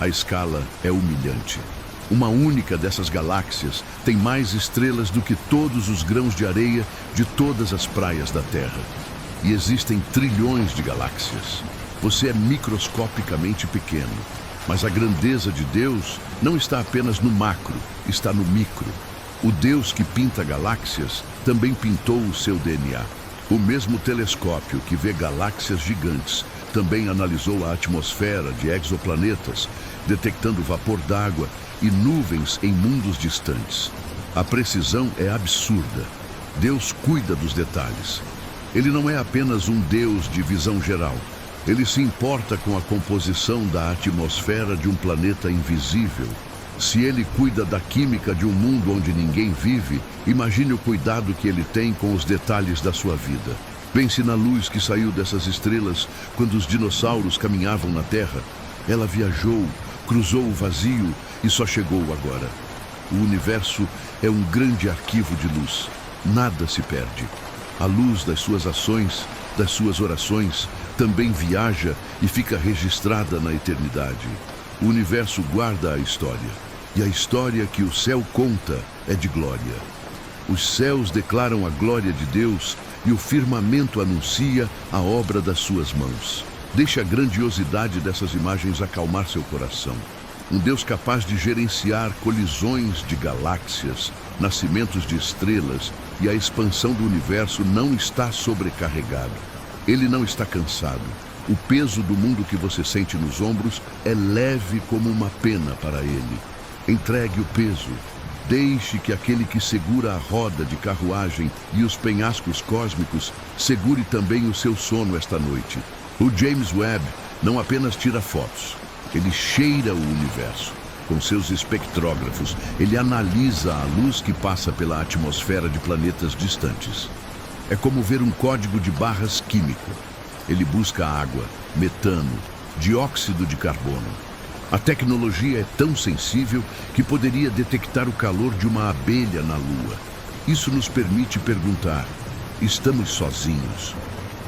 A escala é humilhante. Uma única dessas galáxias tem mais estrelas do que todos os grãos de areia de todas as praias da Terra. E existem trilhões de galáxias. Você é microscopicamente pequeno, mas a grandeza de Deus não está apenas no macro, está no micro. O Deus que pinta galáxias também pintou o seu DNA. O mesmo telescópio que vê galáxias gigantes também analisou a atmosfera de exoplanetas, detectando vapor d'água e nuvens em mundos distantes. A precisão é absurda. Deus cuida dos detalhes. Ele não é apenas um Deus de visão geral. Ele se importa com a composição da atmosfera de um planeta invisível. Se ele cuida da química de um mundo onde ninguém vive, imagine o cuidado que ele tem com os detalhes da sua vida. Pense na luz que saiu dessas estrelas quando os dinossauros caminhavam na Terra. Ela viajou, cruzou o vazio e só chegou agora. O universo é um grande arquivo de luz. nada se perde. A luz das suas ações, das suas orações, também viaja e fica registrada na eternidade. O universo guarda a história, e a história que o céu conta é de glória. Os céus declaram a glória de Deus e o firmamento anuncia a obra das suas mãos. Deixe a grandiosidade dessas imagens acalmar seu coração. Um Deus capaz de gerenciar colisões de galáxias, nascimentos de estrelas e a expansão do universo não está sobrecarregado. Ele não está cansado. O peso do mundo que você sente nos ombros é leve como uma pena para ele. Entregue o peso. Deixe que aquele que segura a roda de carruagem e os penhascos cósmicos segure também o seu sono esta noite. O James Webb não apenas tira fotos, ele cheira o universo. Com seus espectrógrafos, ele analisa a luz que passa pela atmosfera de planetas distantes. É como ver um código de barras químico. Ele busca água, metano, dióxido de carbono. A tecnologia é tão sensível que poderia detectar o calor de uma abelha na Lua. Isso nos permite perguntar: estamos sozinhos?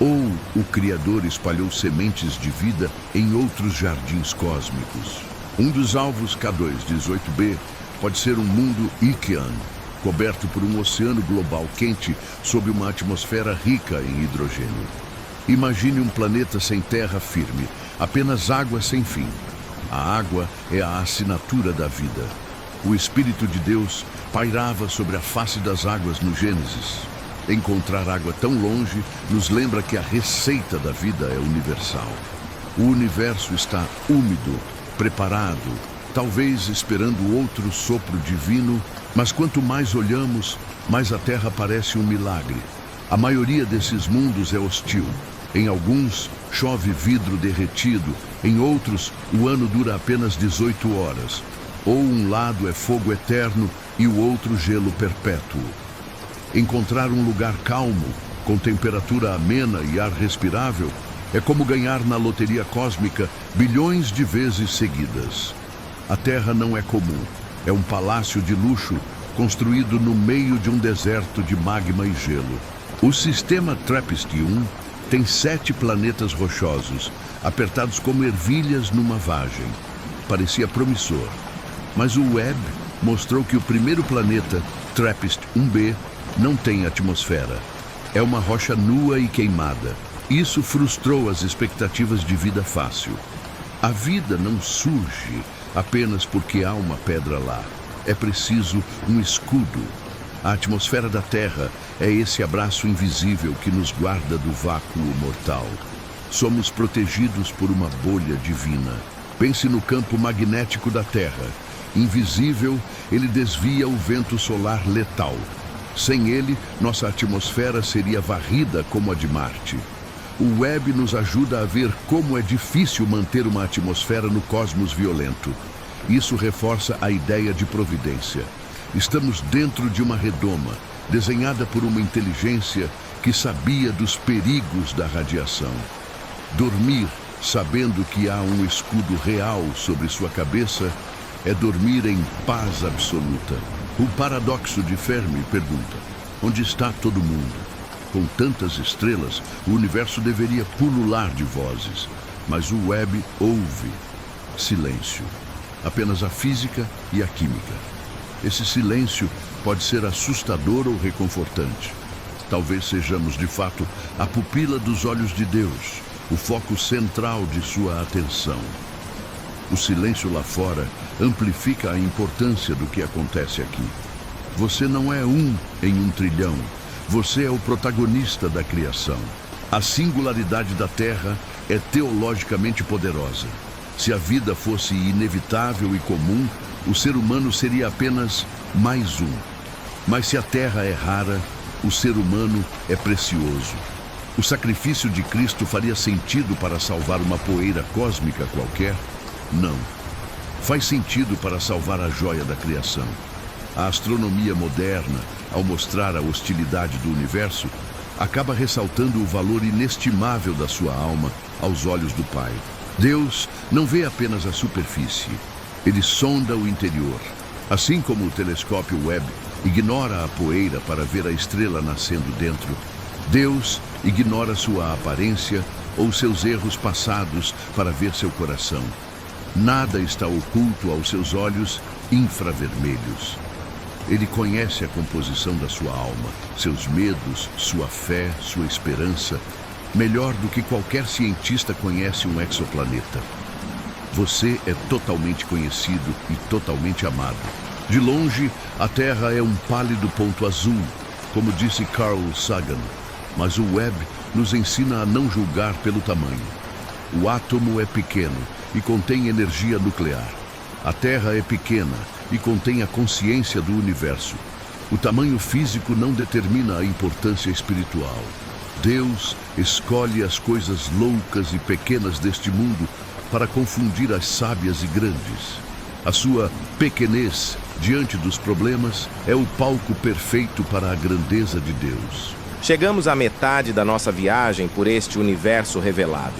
Ou o Criador espalhou sementes de vida em outros jardins cósmicos? Um dos alvos K2-18b pode ser um mundo Ikean, coberto por um oceano global quente sob uma atmosfera rica em hidrogênio. Imagine um planeta sem terra firme, apenas água sem fim. A água é a assinatura da vida. O Espírito de Deus pairava sobre a face das águas no Gênesis. Encontrar água tão longe nos lembra que a receita da vida é universal. O universo está úmido, preparado, talvez esperando outro sopro divino, mas quanto mais olhamos, mais a Terra parece um milagre. A maioria desses mundos é hostil. Em alguns, chove vidro derretido, em outros, o ano dura apenas 18 horas. Ou um lado é fogo eterno e o outro gelo perpétuo. Encontrar um lugar calmo, com temperatura amena e ar respirável, é como ganhar na loteria cósmica bilhões de vezes seguidas. A Terra não é comum, é um palácio de luxo construído no meio de um deserto de magma e gelo. O sistema TRAPPIST-1 tem 7 planetas rochosos, apertados como ervilhas numa vagem. Parecia promissor, mas o Webb mostrou que o primeiro planeta, TRAPPIST-1b, não tem atmosfera. É uma rocha nua e queimada. Isso frustrou as expectativas de vida fácil. A vida não surge apenas porque há uma pedra lá. É preciso um escudo. A atmosfera da Terra é esse abraço invisível que nos guarda do vácuo mortal. Somos protegidos por uma bolha divina. Pense no campo magnético da Terra. Invisível, ele desvia o vento solar letal. Sem ele, nossa atmosfera seria varrida como a de Marte. O Webb nos ajuda a ver como é difícil manter uma atmosfera no cosmos violento. Isso reforça a ideia de providência. Estamos dentro de uma redoma, desenhada por uma inteligência que sabia dos perigos da radiação. Dormir, sabendo que há um escudo real sobre sua cabeça, é dormir em paz absoluta. O paradoxo de Fermi pergunta: onde está todo mundo? Com tantas estrelas, o universo deveria pulular de vozes, mas o Webb ouve. Silêncio. Apenas a física e a química. Esse silêncio pode ser assustador ou reconfortante. Talvez sejamos, de fato, a pupila dos olhos de Deus, o foco central de sua atenção. O silêncio lá fora amplifica a importância do que acontece aqui. Você não é um em 1 trilhão. Você é o protagonista da criação. A singularidade da Terra é teologicamente poderosa. Se a vida fosse inevitável e comum, o ser humano seria apenas mais um. Mas se a Terra é rara, o ser humano é precioso. O sacrifício de Cristo faria sentido para salvar uma poeira cósmica qualquer? Não. Faz sentido para salvar a joia da criação. A astronomia moderna, ao mostrar a hostilidade do universo, acaba ressaltando o valor inestimável da sua alma aos olhos do Pai. Deus não vê apenas a superfície, ele sonda o interior. Assim como o telescópio Webb ignora a poeira para ver a estrela nascendo dentro. Deus ignora sua aparência ou seus erros passados para ver seu coração. Nada está oculto aos seus olhos infravermelhos. Ele conhece a composição da sua alma, seus medos, sua fé, sua esperança, melhor do que qualquer cientista conhece um exoplaneta. Você é totalmente conhecido e totalmente amado. De longe, a Terra é um pálido ponto azul, como disse Carl Sagan, mas o Webb nos ensina a não julgar pelo tamanho. O átomo é pequeno e contém energia nuclear. A Terra é pequena e contém a consciência do universo. O tamanho físico não determina a importância espiritual. Deus escolhe as coisas loucas e pequenas deste mundo para confundir as sábias e grandes. A sua pequenez diante dos problemas é o palco perfeito para a grandeza de Deus. Chegamos à metade da nossa viagem por este universo revelado.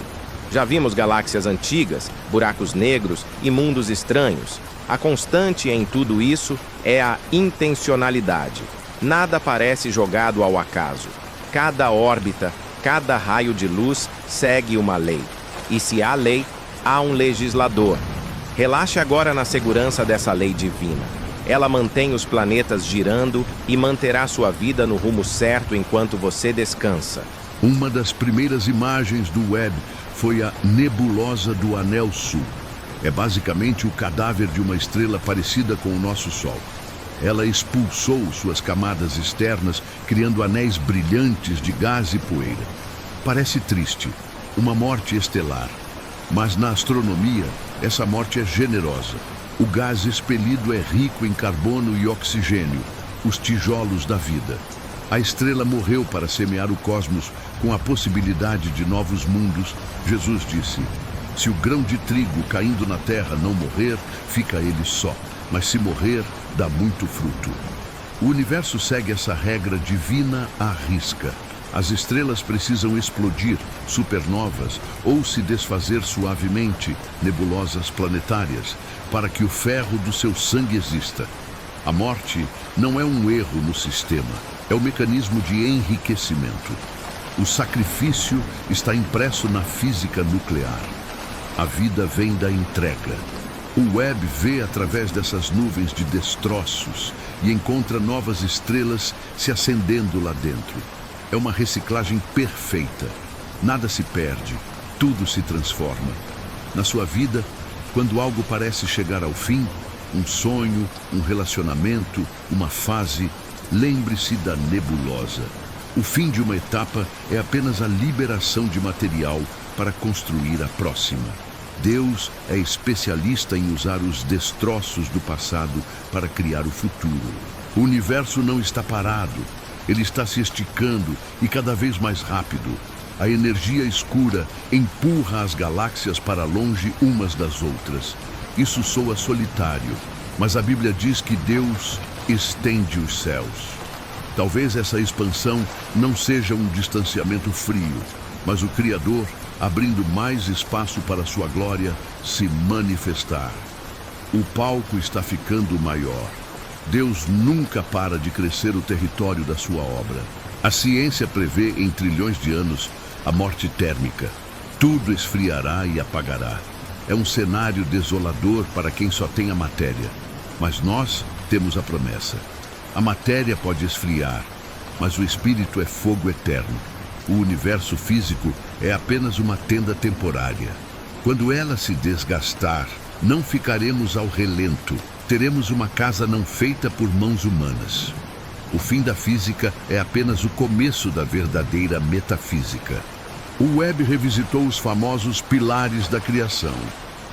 Já vimos galáxias antigas, buracos negros e mundos estranhos. A constante em tudo isso é a intencionalidade. Nada parece jogado ao acaso. Cada órbita, cada raio de luz segue uma lei. E se há lei, há um legislador. Relaxe agora na segurança dessa lei divina. Ela mantém os planetas girando e manterá sua vida no rumo certo enquanto você descansa. Uma das primeiras imagens do Webb foi a nebulosa do Anel Sul. É basicamente o cadáver de uma estrela parecida com o nosso Sol. Ela expulsou suas camadas externas, criando anéis brilhantes de gás e poeira. Parece triste, uma morte estelar. Mas na astronomia, essa morte é generosa. O gás expelido é rico em carbono e oxigênio, os tijolos da vida. A estrela morreu para semear o cosmos com a possibilidade de novos mundos. Jesus disse: se o grão de trigo caindo na terra não morrer, fica ele só, mas se morrer, dá muito fruto. O universo segue essa regra divina à risca. As estrelas precisam explodir, supernovas, ou se desfazer suavemente, nebulosas planetárias, para que o ferro do seu sangue exista. A morte não é um erro no sistema, é o mecanismo de enriquecimento. O sacrifício está impresso na física nuclear. A vida vem da entrega. O Webb vê através dessas nuvens de destroços e encontra novas estrelas se acendendo lá dentro. É uma reciclagem perfeita. Nada se perde, tudo se transforma. Na sua vida, quando algo parece chegar ao fim, um sonho, um relacionamento, uma fase, lembre-se da nebulosa. O fim de uma etapa é apenas a liberação de material para construir a próxima. Deus é especialista em usar os destroços do passado para criar o futuro. O universo não está parado. Ele está se esticando e cada vez mais rápido. A energia escura empurra as galáxias para longe umas das outras. Isso soa solitário, mas a Bíblia diz que Deus estende os céus. Talvez essa expansão não seja um distanciamento frio, mas o Criador abrindo mais espaço para sua glória se manifestar. O palco está ficando maior. Deus nunca para de crescer o território da sua obra. A ciência prevê em trilhões de anos a morte térmica. Tudo esfriará e apagará. É um cenário desolador para quem só tem a matéria. Mas nós temos a promessa. A matéria pode esfriar, mas o espírito é fogo eterno. O universo físico é apenas uma tenda temporária. Quando ela se desgastar, não ficaremos ao relento. Teremos uma casa não feita por mãos humanas. O fim da física é apenas o começo da verdadeira metafísica. O Webb revisitou os famosos pilares da criação,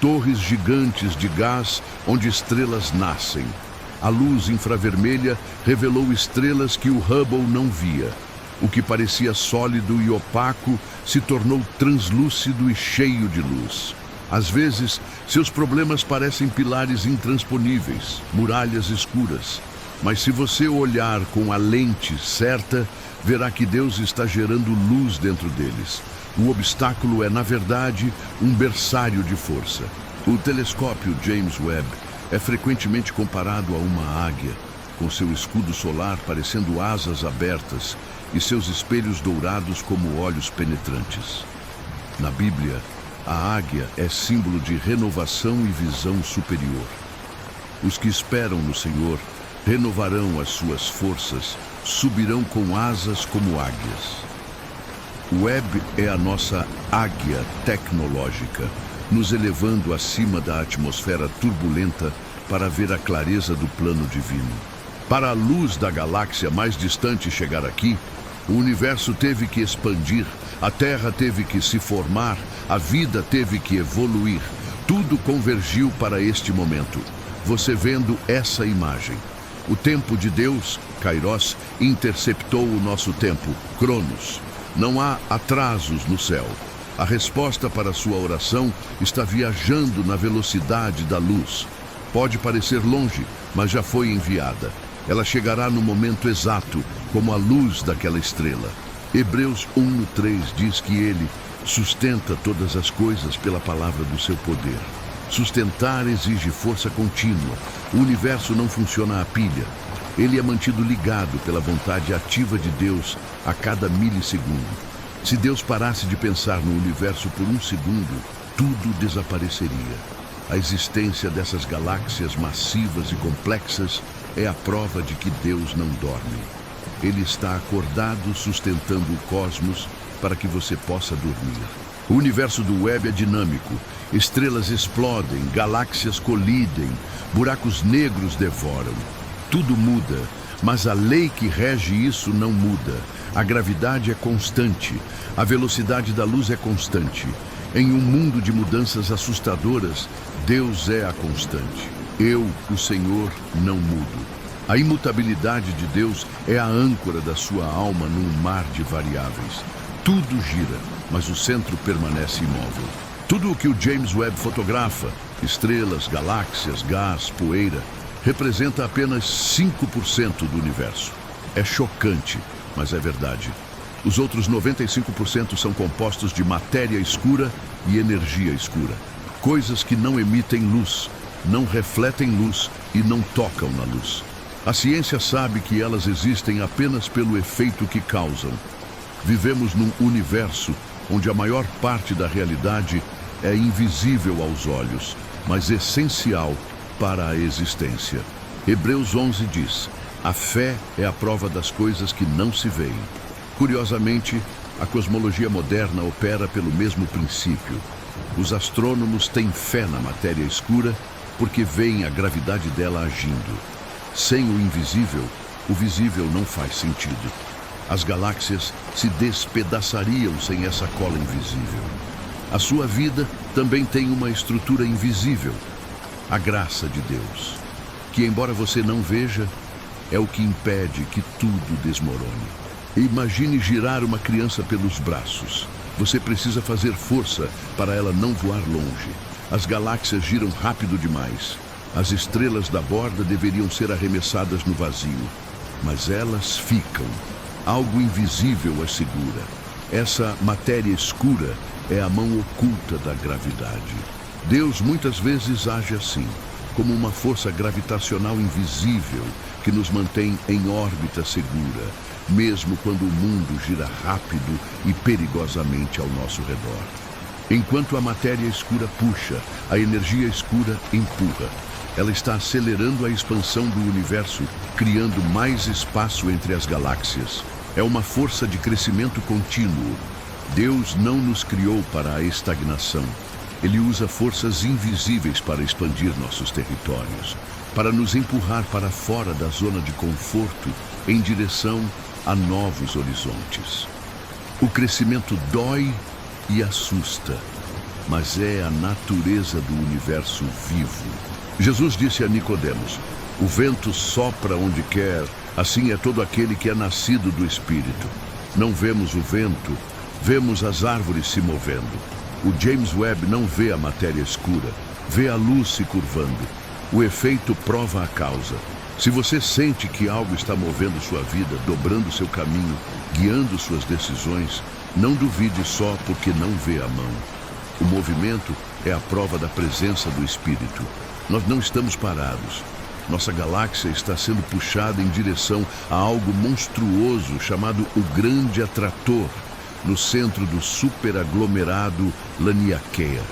torres gigantes de gás onde estrelas nascem. A luz infravermelha revelou estrelas que o Hubble não via. O que parecia sólido e opaco se tornou translúcido e cheio de luz. Às vezes, seus problemas parecem pilares intransponíveis, muralhas escuras. Mas se você olhar com a lente certa, verá que Deus está gerando luz dentro deles. O obstáculo é, na verdade, um berçário de força. O telescópio James Webb é frequentemente comparado a uma águia. com seu escudo solar parecendo asas abertas e seus espelhos dourados como olhos penetrantes. Na Bíblia, a águia é símbolo de renovação e visão superior. Os que esperam no Senhor renovarão as suas forças, subirão com asas como águias. O Webb é a nossa águia tecnológica, nos elevando acima da atmosfera turbulenta para ver a clareza do plano divino. Para a luz da galáxia mais distante chegar aqui, o universo teve que expandir, a Terra teve que se formar, a vida teve que evoluir. Tudo convergiu para este momento. Você vendo essa imagem. O tempo de Deus, Kairos, interceptou o nosso tempo, Cronos. Não há atrasos no céu. A resposta para sua oração está viajando na velocidade da luz. Pode parecer longe, mas já foi enviada. Ela chegará no momento exato, como a luz daquela estrela. Hebreus 1:3 diz que ele sustenta todas as coisas pela palavra do seu poder. Sustentar exige força contínua. O universo não funciona a pilha. Ele é mantido ligado pela vontade ativa de Deus a cada milissegundo. Se Deus parasse de pensar no universo por um segundo, tudo desapareceria. A existência dessas galáxias massivas e complexas é a prova de que Deus não dorme. Ele está acordado sustentando o cosmos para que você possa dormir. O universo do Webb é dinâmico. Estrelas explodem, galáxias colidem, buracos negros devoram. Tudo muda, mas a lei que rege isso não muda. A gravidade é constante, a velocidade da luz é constante. Em um mundo de mudanças assustadoras, Deus é a constante. Eu, o Senhor, não mudo. A imutabilidade de Deus é a âncora da sua alma num mar de variáveis. Tudo gira, mas o centro permanece imóvel. Tudo o que o James Webb fotografa, estrelas, galáxias, gás, poeira, representa apenas 5% do universo. É chocante, mas é verdade. Os outros 95% são compostos de matéria escura e energia escura. Coisas que não emitem luz, não refletem luz e não tocam na luz. A ciência sabe que elas existem apenas pelo efeito que causam. Vivemos num universo onde a maior parte da realidade é invisível aos olhos, mas essencial para a existência. Hebreus 11 diz: a fé é a prova das coisas que não se veem. Curiosamente, a cosmologia moderna opera pelo mesmo princípio. Os astrônomos têm fé na matéria escura porque veem a gravidade dela agindo. Sem o invisível, o visível não faz sentido. As galáxias se despedaçariam sem essa cola invisível. A sua vida também tem uma estrutura invisível, a graça de Deus, que embora você não veja, é o que impede que tudo desmorone. Imagine girar uma criança pelos braços. Você precisa fazer força para ela não voar longe. As galáxias giram rápido demais. As estrelas da borda deveriam ser arremessadas no vazio, mas elas ficam. Algo invisível as segura. Essa matéria escura é a mão oculta da gravidade. Deus muitas vezes age assim, como uma força gravitacional invisível que nos mantém em órbita segura, mesmo quando o mundo gira rápido e perigosamente ao nosso redor. Enquanto a matéria escura puxa, a energia escura empurra. Ela está acelerando a expansão do universo, criando mais espaço entre as galáxias. É uma força de crescimento contínuo. Deus não nos criou para a estagnação. Ele usa forças invisíveis para expandir nossos territórios, para nos empurrar para fora da zona de conforto em direção a novos horizontes. O crescimento dói e assusta, mas é a natureza do universo vivo. Jesus disse a Nicodemos: o vento sopra onde quer, assim é todo aquele que é nascido do Espírito. Não vemos o vento, vemos as árvores se movendo. O James Webb não vê a matéria escura, vê a luz se curvando. O efeito prova a causa. Se você sente que algo está movendo sua vida, dobrando seu caminho, guiando suas decisões, não duvide só porque não vê a mão. O movimento é a prova da presença do Espírito. Nós não estamos parados. Nossa galáxia está sendo puxada em direção a algo monstruoso chamado o Grande Atrator, no centro do superaglomerado Laniakea.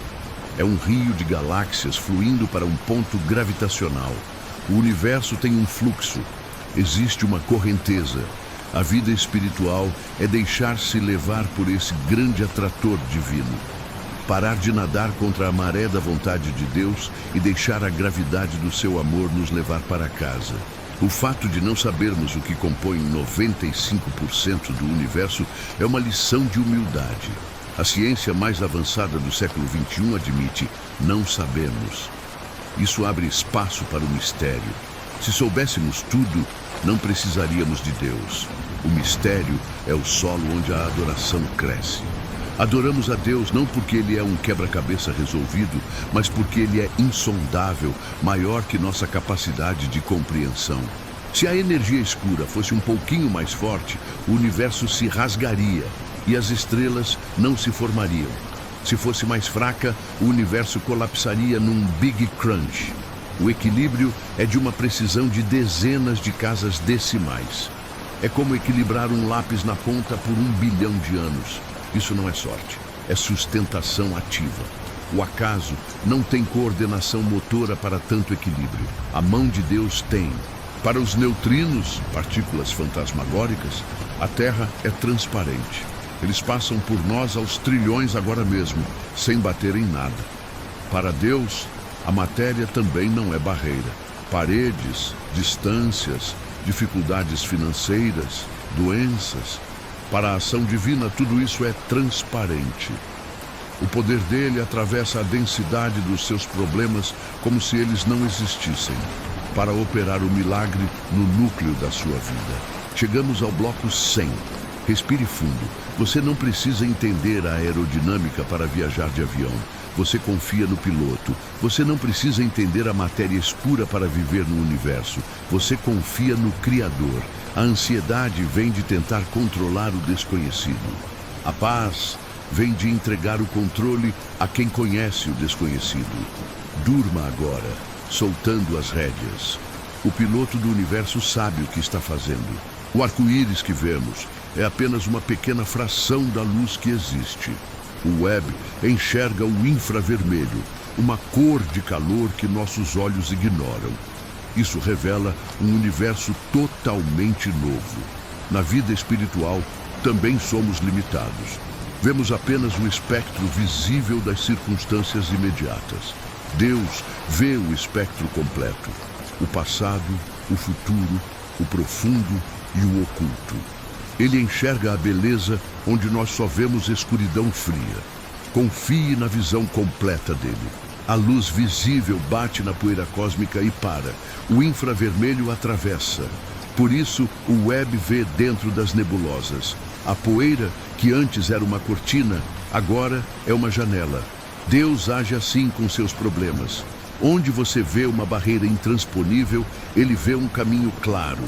É um rio de galáxias fluindo para um ponto gravitacional. O universo tem um fluxo, existe uma correnteza. A vida espiritual é deixar-se levar por esse grande atrator divino. Parar de nadar contra a maré da vontade de Deus e deixar a gravidade do seu amor nos levar para casa. O fato de não sabermos o que compõe 95% do universo é uma lição de humildade. A ciência mais avançada do século XXI admite: não sabemos. Isso abre espaço para o mistério. Se soubéssemos tudo, não precisaríamos de Deus. O mistério é o solo onde a adoração cresce. Adoramos a Deus não porque Ele é um quebra-cabeça resolvido, mas porque Ele é insondável, maior que nossa capacidade de compreensão. Se a energia escura fosse um pouquinho mais forte, o universo se rasgaria e as estrelas não se formariam. Se fosse mais fraca, o universo colapsaria num Big Crunch. O equilíbrio é de uma precisão de dezenas de casas decimais. É como equilibrar um lápis na ponta por 1 bilhão de anos. Isso não é sorte, é sustentação ativa. O acaso não tem coordenação motora para tanto equilíbrio. A mão de Deus tem. Para os neutrinos, partículas fantasmagóricas, a Terra é transparente. Eles passam por nós aos trilhões agora mesmo, sem bater em nada. Para Deus, a matéria também não é barreira. Paredes, distâncias, dificuldades financeiras, doenças. Para a ação divina, tudo isso é transparente. O poder dele atravessa a densidade dos seus problemas como se eles não existissem, para operar o milagre no núcleo da sua vida. Chegamos ao bloco 100. Respire fundo. Você não precisa entender a aerodinâmica para viajar de avião. Você confia no piloto. Você não precisa entender a matéria escura para viver no universo. Você confia no Criador. A ansiedade vem de tentar controlar o desconhecido. A paz vem de entregar o controle a quem conhece o desconhecido. Durma agora, soltando as rédeas. O piloto do universo sabe o que está fazendo. O arco-íris que vemos é apenas uma pequena fração da luz que existe. O Webb enxerga o infravermelho, uma cor de calor que nossos olhos ignoram. Isso revela um universo totalmente novo. Na vida espiritual, também somos limitados. Vemos apenas o espectro visível das circunstâncias imediatas. Deus vê o espectro completo: o passado, o futuro, o profundo e o oculto. Ele enxerga a beleza onde nós só vemos escuridão fria. Confie na visão completa dele. A luz visível bate na poeira cósmica e para. O infravermelho atravessa. Por isso, o Webb vê dentro das nebulosas. A poeira, que antes era uma cortina, agora é uma janela. Deus age assim com seus problemas. Onde você vê uma barreira intransponível, ele vê um caminho claro.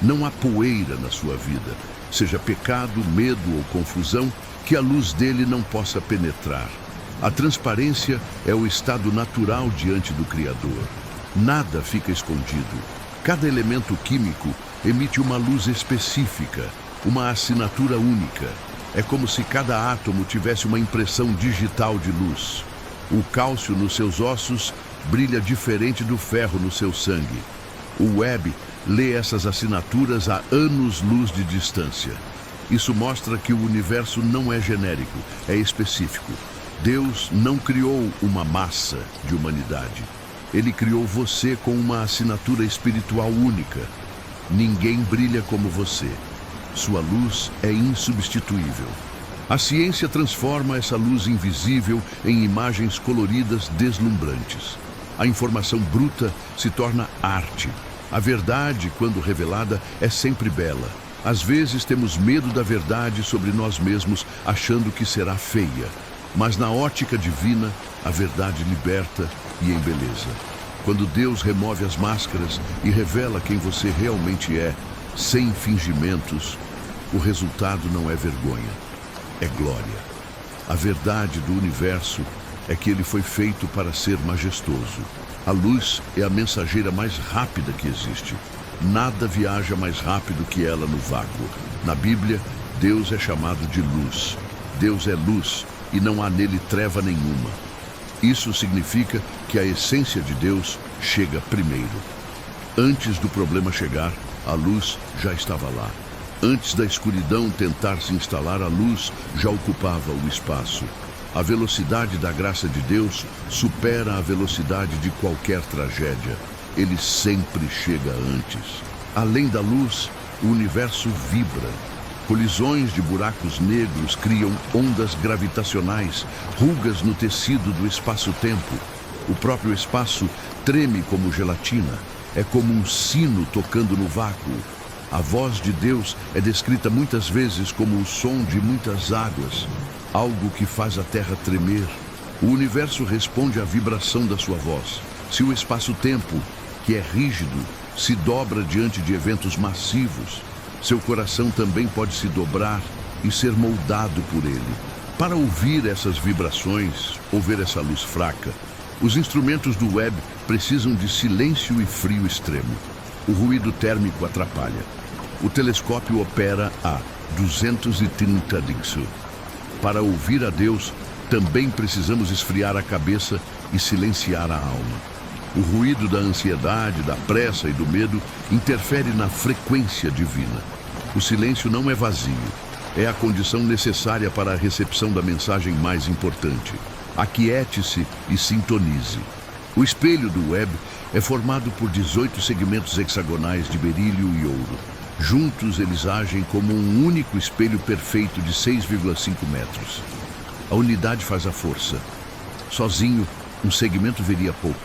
Não há poeira na sua vida, seja pecado, medo ou confusão, que a luz dele não possa penetrar. A transparência é o estado natural diante do Criador. Nada fica escondido. Cada elemento químico emite uma luz específica, uma assinatura única. É como se cada átomo tivesse uma impressão digital de luz. O cálcio nos seus ossos brilha diferente do ferro no seu sangue. O Webb lê essas assinaturas a anos-luz de distância. Isso mostra que o universo não é genérico, é específico. Deus não criou uma massa de humanidade. Ele criou você com uma assinatura espiritual única. Ninguém brilha como você. Sua luz é insubstituível. A ciência transforma essa luz invisível em imagens coloridas deslumbrantes. A informação bruta se torna arte. A verdade, quando revelada, é sempre bela. Às vezes temos medo da verdade sobre nós mesmos, achando que será feia. Mas na ótica divina, a verdade liberta e embeleza. Quando Deus remove as máscaras e revela quem você realmente é, sem fingimentos, o resultado não é vergonha, é glória. A verdade do universo é que ele foi feito para ser majestoso. A luz é a mensageira mais rápida que existe. Nada viaja mais rápido que ela no vácuo. Na Bíblia, Deus é chamado de luz. Deus é luz e não há nele treva nenhuma. Isso significa que a essência de Deus chega primeiro. Antes do problema chegar, a luz já estava lá. Antes da escuridão tentar se instalar, a luz já ocupava o espaço. A velocidade da graça de Deus supera a velocidade de qualquer tragédia. Ele sempre chega antes. Além da luz, o universo vibra. Colisões de buracos negros criam ondas gravitacionais, rugas no tecido do espaço-tempo. O próprio espaço treme como gelatina. É como um sino tocando no vácuo. A voz de Deus é descrita muitas vezes como o som de muitas águas, algo que faz a terra tremer. O universo responde à vibração da sua voz. Se o espaço-tempo, que é rígido, se dobra diante de eventos massivos, seu coração também pode se dobrar e ser moldado por ele. Para ouvir essas vibrações ou ver essa luz fraca, os instrumentos do Webb precisam de silêncio e frio extremo. O ruído térmico atrapalha. O telescópio opera a 230 Dixu. Para ouvir a Deus, também precisamos esfriar a cabeça e silenciar a alma. O ruído da ansiedade, da pressa e do medo interfere na frequência divina. O silêncio não é vazio. É a condição necessária para a recepção da mensagem mais importante. Aquiete-se e sintonize. O espelho do Webb é formado por 18 segmentos hexagonais de berílio e ouro. Juntos, eles agem como um único espelho perfeito de 6,5 metros. A unidade faz a força. Sozinho, um segmento veria pouco.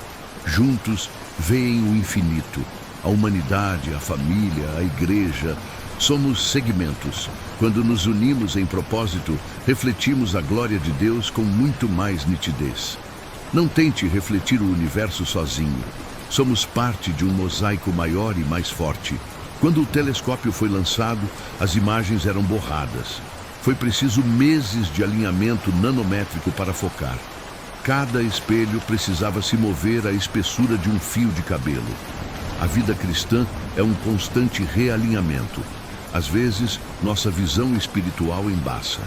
Juntos, veem o infinito, a humanidade, a família, a igreja. Somos segmentos. Quando nos unimos em propósito, refletimos a glória de Deus com muito mais nitidez. Não tente refletir o universo sozinho. Somos parte de um mosaico maior e mais forte. Quando o telescópio foi lançado, as imagens eram borradas. Foi preciso meses de alinhamento nanométrico para focar. Cada espelho precisava se mover à espessura de um fio de cabelo. A vida cristã é um constante realinhamento. Às vezes, nossa visão espiritual embaça.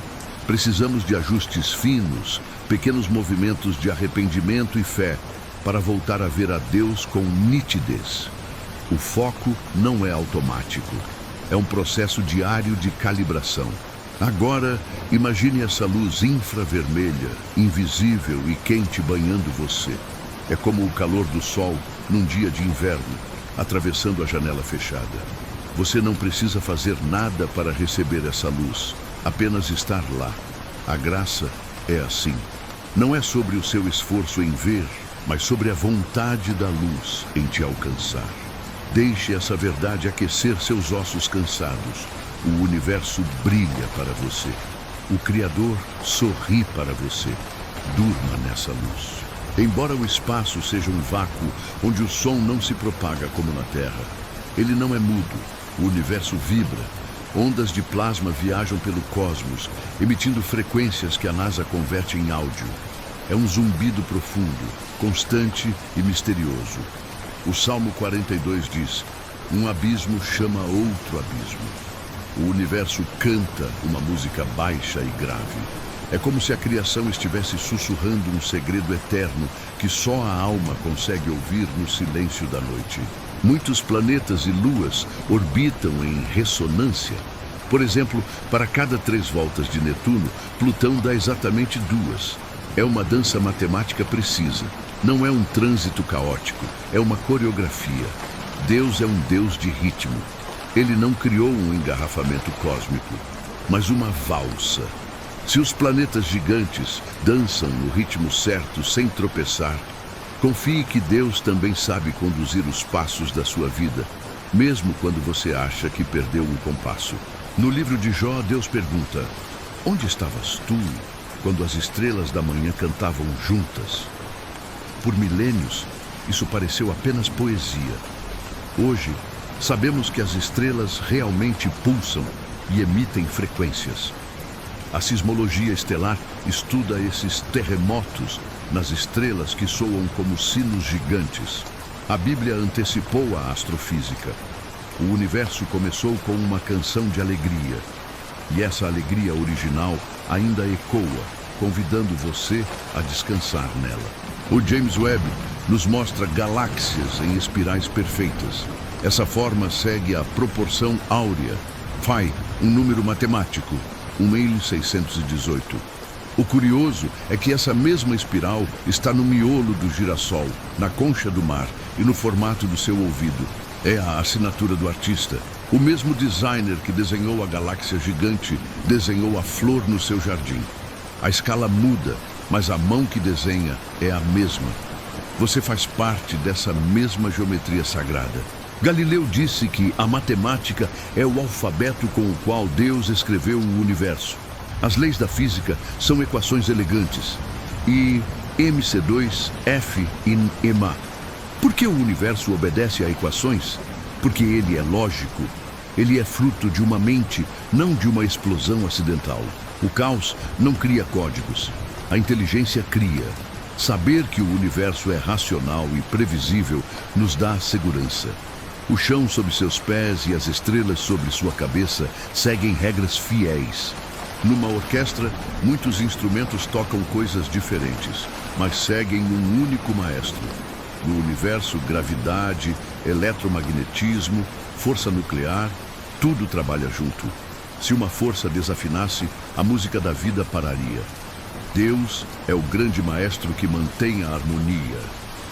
Precisamos de ajustes finos, pequenos movimentos de arrependimento e fé, para voltar a ver a Deus com nitidez. O foco não é automático. É um processo diário de calibração. Agora, imagine essa luz infravermelha, invisível e quente banhando você. É como o calor do sol num dia de inverno, atravessando a janela fechada. Você não precisa fazer nada para receber essa luz, apenas estar lá. A graça é assim. Não é sobre o seu esforço em ver, mas sobre a vontade da luz em te alcançar. Deixe essa verdade aquecer seus ossos cansados. O universo brilha para você. O Criador sorri para você. Durma nessa luz. Embora o espaço seja um vácuo onde o som não se propaga como na Terra, ele não é mudo. O universo vibra. Ondas de plasma viajam pelo cosmos, emitindo frequências que a NASA converte em áudio. É um zumbido profundo, constante e misterioso. O Salmo 42 diz: um abismo chama outro abismo. O universo canta uma música baixa e grave. É como se a criação estivesse sussurrando um segredo eterno que só a alma consegue ouvir no silêncio da noite. Muitos planetas e luas orbitam em ressonância. Por exemplo, para cada 3 voltas de Netuno, Plutão dá exatamente 2. É uma dança matemática precisa. Não é um trânsito caótico, é uma coreografia. Deus é um Deus de ritmo. Ele não criou um engarrafamento cósmico, mas uma valsa. Se os planetas gigantes dançam no ritmo certo, sem tropeçar, confie que Deus também sabe conduzir os passos da sua vida, mesmo quando você acha que perdeu um compasso. No livro de Jó, Deus pergunta: onde estavas tu quando as estrelas da manhã cantavam juntas? Por milênios, isso pareceu apenas poesia. Hoje, sabemos que as estrelas realmente pulsam e emitem frequências. A sismologia estelar estuda esses terremotos nas estrelas que soam como sinos gigantes. A Bíblia antecipou a astrofísica. O universo começou com uma canção de alegria. E essa alegria original ainda ecoa, convidando você a descansar nela. O James Webb nos mostra galáxias em espirais perfeitas. Essa forma segue a proporção áurea, Phi, um número matemático, 1.618. O curioso é que essa mesma espiral está no miolo do girassol, na concha do mar e no formato do seu ouvido. É a assinatura do artista. O mesmo designer que desenhou a galáxia gigante desenhou a flor no seu jardim. A escala muda, mas a mão que desenha é a mesma. Você faz parte dessa mesma geometria sagrada. Galileu disse que a matemática é o alfabeto com o qual Deus escreveu o universo. As leis da física são equações elegantes. E MC2, F in EMA. Por que o universo obedece a equações? Porque ele é lógico. Ele é fruto de uma mente, não de uma explosão acidental. O caos não cria códigos. A inteligência cria. Saber que o universo é racional e previsível nos dá segurança. O chão sob seus pés e as estrelas sobre sua cabeça seguem regras fiéis. Numa orquestra, muitos instrumentos tocam coisas diferentes, mas seguem um único maestro. No universo, gravidade, eletromagnetismo, força nuclear, tudo trabalha junto. Se uma força desafinasse, a música da vida pararia. Deus é o grande maestro que mantém a harmonia.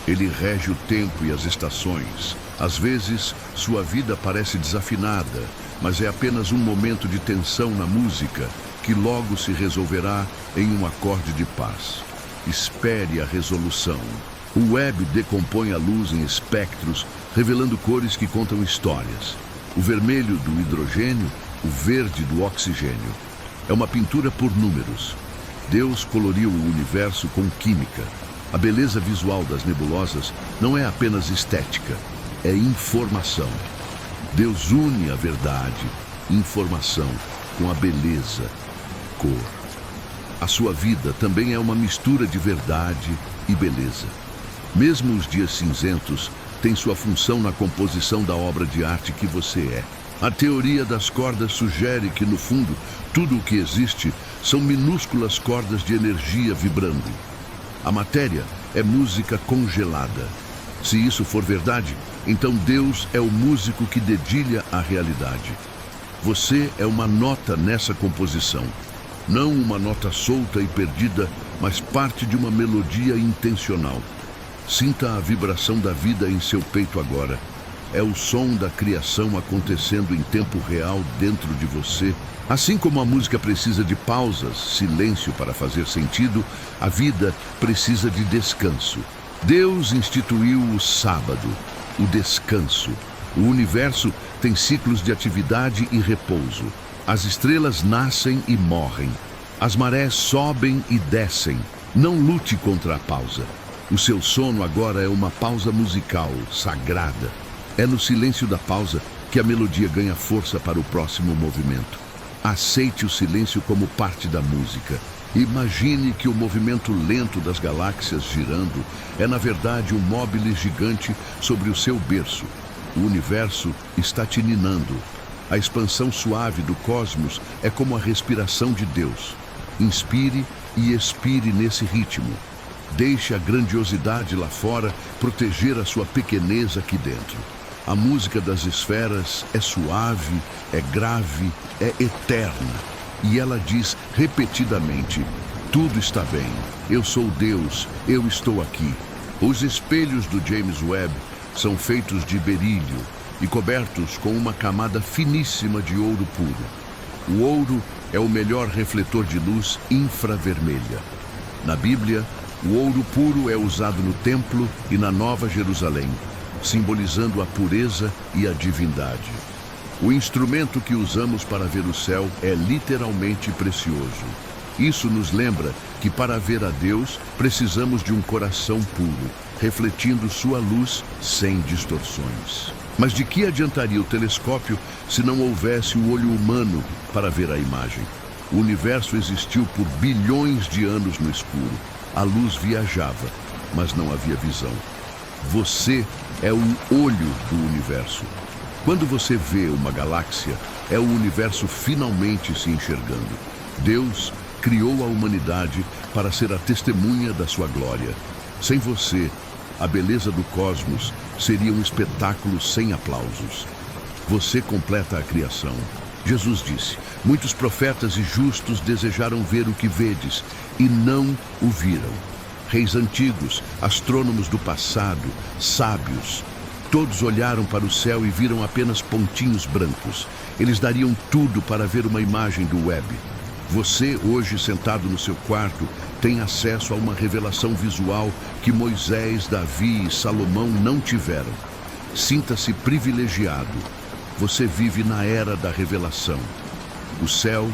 Ele rege o tempo e as estações. Às vezes, sua vida parece desafinada, mas é apenas um momento de tensão na música que logo se resolverá em um acorde de paz. Espere a resolução. O Webb decompõe a luz em espectros, revelando cores que contam histórias. O vermelho do hidrogênio, o verde do oxigênio. É uma pintura por números. Deus coloriu o universo com química. A beleza visual das nebulosas não é apenas estética, é informação. Deus une a verdade, informação, com a beleza, cor. A sua vida também é uma mistura de verdade e beleza. Mesmo os dias cinzentos têm sua função na composição da obra de arte que você é. A teoria das cordas sugere que, no fundo, tudo o que existe são minúsculas cordas de energia vibrando. A matéria é música congelada. Se isso for verdade, então Deus é o músico que dedilha a realidade. Você é uma nota nessa composição. Não uma nota solta e perdida, mas parte de uma melodia intencional. Sinta a vibração da vida em seu peito agora. É o som da criação acontecendo em tempo real dentro de você. Assim como a música precisa de pausas, silêncio para fazer sentido, a vida precisa de descanso. Deus instituiu o sábado, o descanso. O universo tem ciclos de atividade e repouso. As estrelas nascem e morrem. As marés sobem e descem. Não lute contra a pausa. O seu sono agora é uma pausa musical, sagrada. É no silêncio da pausa que a melodia ganha força para o próximo movimento. Aceite o silêncio como parte da música. Imagine que o movimento lento das galáxias girando é, na verdade, um móbile gigante sobre o seu berço. O universo está te ninando. A expansão suave do cosmos é como a respiração de Deus. Inspire e expire nesse ritmo. Deixe a grandiosidade lá fora proteger a sua pequenez aqui dentro. A música das esferas é suave, é grave, é eterna. E ela diz repetidamente: tudo está bem, eu sou Deus, eu estou aqui. Os espelhos do James Webb são feitos de berílio e cobertos com uma camada finíssima de ouro puro. O ouro é o melhor refletor de luz infravermelha. Na Bíblia, o ouro puro é usado no templo e na Nova Jerusalém, simbolizando a pureza e a divindade. O instrumento que usamos para ver o céu é literalmente precioso. Isso nos lembra que para ver a Deus precisamos de um coração puro, refletindo sua luz sem distorções. Mas de que adiantaria o telescópio se não houvesse o olho humano para ver a imagem? O universo existiu por bilhões de anos no escuro. a luz viajava, mas não havia visão. Você é o olho do universo. Quando você vê uma galáxia, é o universo finalmente se enxergando. Deus criou a humanidade para ser a testemunha da sua glória. Sem você, a beleza do cosmos seria um espetáculo sem aplausos. Você completa a criação. Jesus disse: muitos profetas e justos desejaram ver o que vedes e não o viram. Reis antigos, astrônomos do passado, sábios, todos olharam para o céu e viram apenas pontinhos brancos. Eles dariam tudo para ver uma imagem do web. Você, hoje sentado no seu quarto, tem acesso a uma revelação visual que Moisés, Davi e Salomão não tiveram. Sinta-se privilegiado. Você vive na era da revelação. O céu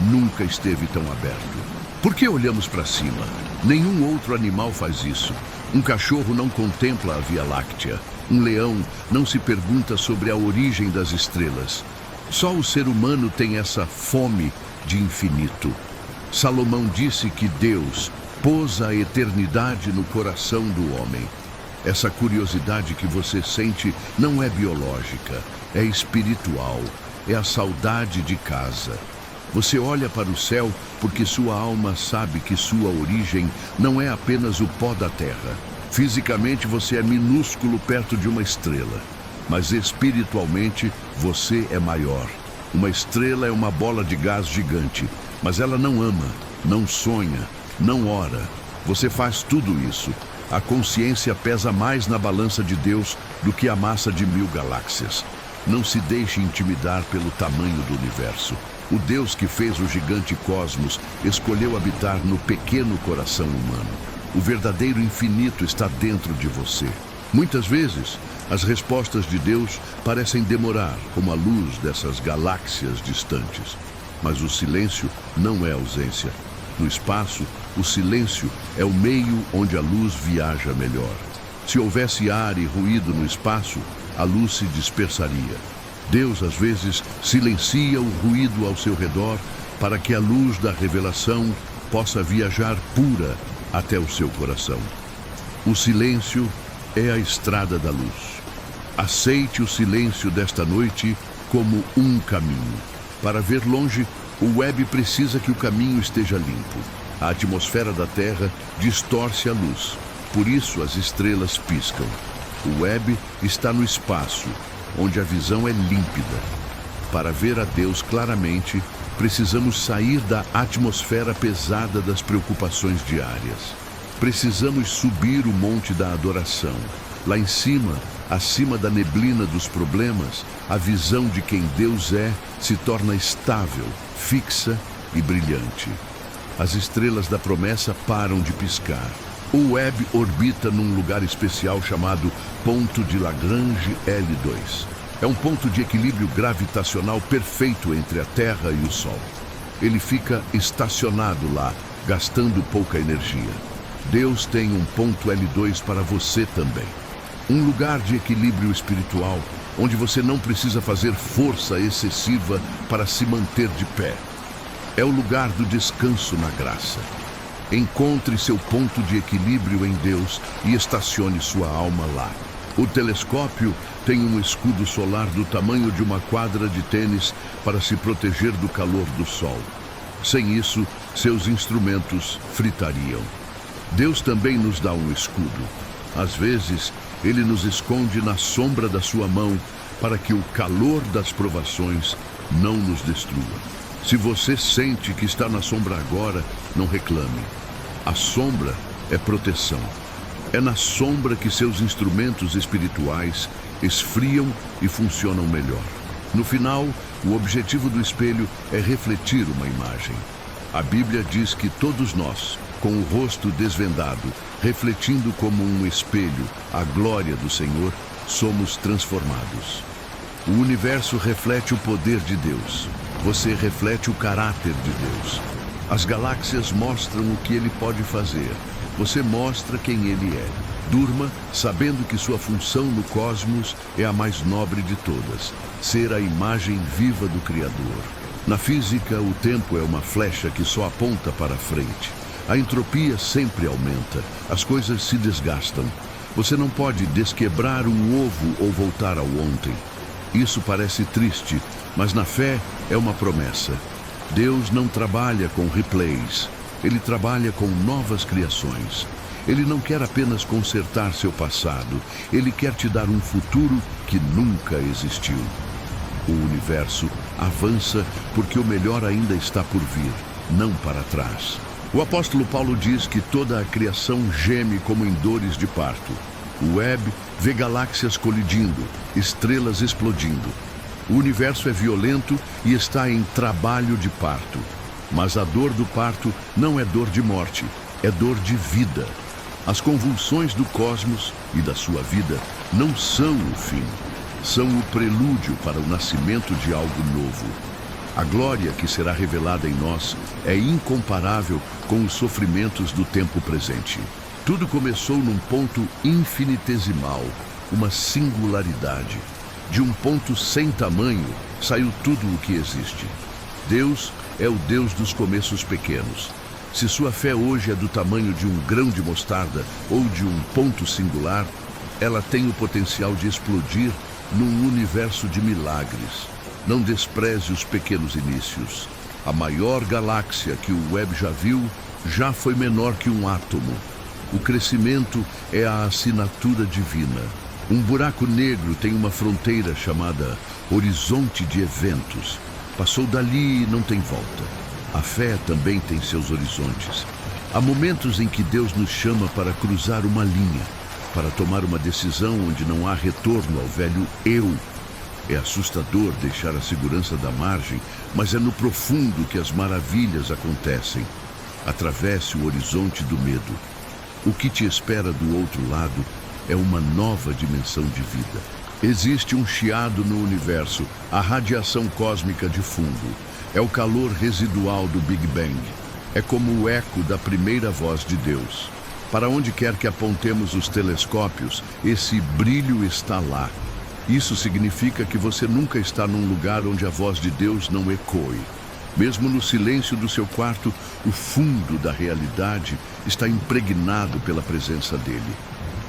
nunca esteve tão aberto. Por que olhamos para cima? Nenhum outro animal faz isso. Um cachorro não contempla a Via Láctea. Um leão não se pergunta sobre a origem das estrelas. Só o ser humano tem essa fome de infinito. Salomão disse que Deus pôs a eternidade no coração do homem. Essa curiosidade que você sente não é biológica, é espiritual, é a saudade de casa. Você olha para o céu porque sua alma sabe que sua origem não é apenas o pó da terra. Fisicamente você é minúsculo perto de uma estrela, mas espiritualmente você é maior. Uma estrela é uma bola de gás gigante, mas ela não ama, não sonha, não ora. Você faz tudo isso. A consciência pesa mais na balança de Deus do que a massa de 1000 galáxias. Não se deixe intimidar pelo tamanho do universo. O Deus que fez o gigante cosmos escolheu habitar no pequeno coração humano. O verdadeiro infinito está dentro de você. Muitas vezes, as respostas de Deus parecem demorar, como a luz dessas galáxias distantes. Mas o silêncio não é ausência. No espaço, o silêncio é o meio onde a luz viaja melhor. Se houvesse ar e ruído no espaço, a luz se dispersaria. Deus, às vezes, silencia o ruído ao seu redor para que a luz da revelação possa viajar pura até o seu coração. O silêncio é a estrada da luz. Aceite o silêncio desta noite como um caminho. Para ver longe, o web precisa que o caminho esteja limpo. A atmosfera da Terra distorce a luz. Por isso as estrelas piscam. O web está no espaço, onde a visão é límpida. Para ver a Deus claramente, precisamos sair da atmosfera pesada das preocupações diárias. Precisamos subir o monte da adoração. Lá em cima, acima da neblina dos problemas, a visão de quem Deus é se torna estável, fixa e brilhante. As estrelas da promessa param de piscar. O web orbita num lugar especial chamado Ponto de Lagrange L2. É um ponto de equilíbrio gravitacional perfeito entre a Terra e o Sol. Ele fica estacionado lá, gastando pouca energia. Deus tem um ponto L2 para você também. Um lugar de equilíbrio espiritual, onde você não precisa fazer força excessiva para se manter de pé. É o lugar do descanso na graça. Encontre seu ponto de equilíbrio em Deus e estacione sua alma lá. O telescópio tem um escudo solar do tamanho de uma quadra de tênis para se proteger do calor do sol. Sem isso, seus instrumentos fritariam. Deus também nos dá um escudo. Às vezes, ele nos esconde na sombra da sua mão para que o calor das provações não nos destrua. Se você sente que está na sombra agora, não reclame. A sombra é proteção. É na sombra que seus instrumentos espirituais esfriam e funcionam melhor. No final, o objetivo do espelho é refletir uma imagem. A Bíblia diz que todos nós, com o rosto desvendado, refletindo como um espelho a glória do Senhor, somos transformados. O universo reflete o poder de Deus. Você reflete o caráter de Deus. As galáxias mostram o que ele pode fazer. Você mostra quem ele é. Durma sabendo que sua função no cosmos é a mais nobre de todas, ser a imagem viva do Criador. Na física, o tempo é uma flecha que só aponta para frente. A entropia sempre aumenta, as coisas se desgastam. Você não pode desquebrar um ovo ou voltar ao ontem. Isso parece triste, mas na fé é uma promessa. Deus não trabalha com replays, Ele trabalha com novas criações. Ele não quer apenas consertar seu passado, Ele quer te dar um futuro que nunca existiu. O universo avança porque o melhor ainda está por vir, não para trás. O apóstolo Paulo diz que toda a criação geme como em dores de parto. O Webb vê galáxias colidindo, estrelas explodindo. O universo é violento e está em trabalho de parto. Mas a dor do parto não é dor de morte, é dor de vida. As convulsões do cosmos e da sua vida não são o fim, são o prelúdio para o nascimento de algo novo. A glória que será revelada em nós é incomparável com os sofrimentos do tempo presente. Tudo começou num ponto infinitesimal, uma singularidade. De um ponto sem tamanho, saiu tudo o que existe. Deus é o Deus dos começos pequenos. Se sua fé hoje é do tamanho de um grão de mostarda ou de um ponto singular, ela tem o potencial de explodir num universo de milagres. Não despreze os pequenos inícios. A maior galáxia que o Webb já viu já foi menor que um átomo. O crescimento é a assinatura divina. Um buraco negro tem uma fronteira chamada horizonte de eventos. Passou dali e não tem volta. A fé também tem seus horizontes. Há momentos em que Deus nos chama para cruzar uma linha, para tomar uma decisão onde não há retorno ao velho eu. É assustador deixar a segurança da margem, mas é no profundo que as maravilhas acontecem. Atravesse o horizonte do medo. O que te espera do outro lado é uma nova dimensão de vida. Existe um chiado no universo, a radiação cósmica de fundo. É o calor residual do Big Bang. É como o eco da primeira voz de Deus. Para onde quer que apontemos os telescópios, esse brilho está lá. Isso significa que você nunca está num lugar onde a voz de Deus não ecoe. Mesmo no silêncio do seu quarto, o fundo da realidade está impregnado pela presença dele.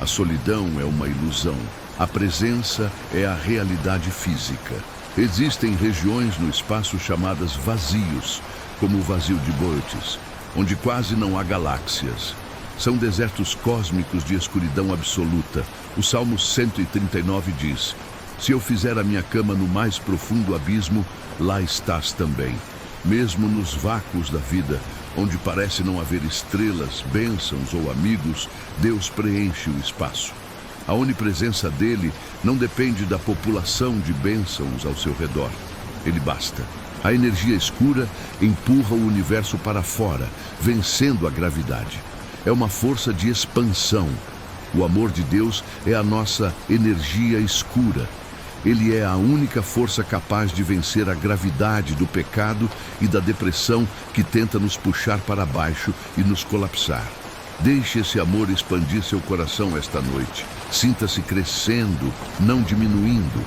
A solidão é uma ilusão. A presença é a realidade física. Existem regiões no espaço chamadas vazios, como o vazio de Bootes, onde quase não há galáxias. São desertos cósmicos de escuridão absoluta. O Salmo 139 diz: se eu fizer a minha cama no mais profundo abismo, lá estás também. Mesmo nos vácuos da vida, onde parece não haver estrelas, bênçãos ou amigos, Deus preenche o espaço. A onipresença dele não depende da população de bênçãos ao seu redor. Ele basta. A energia escura empurra o universo para fora, vencendo a gravidade. É uma força de expansão. O amor de Deus é a nossa energia escura. Ele é a única força capaz de vencer a gravidade do pecado e da depressão que tenta nos puxar para baixo e nos colapsar. Deixe esse amor expandir seu coração esta noite. Sinta-se crescendo, não diminuindo.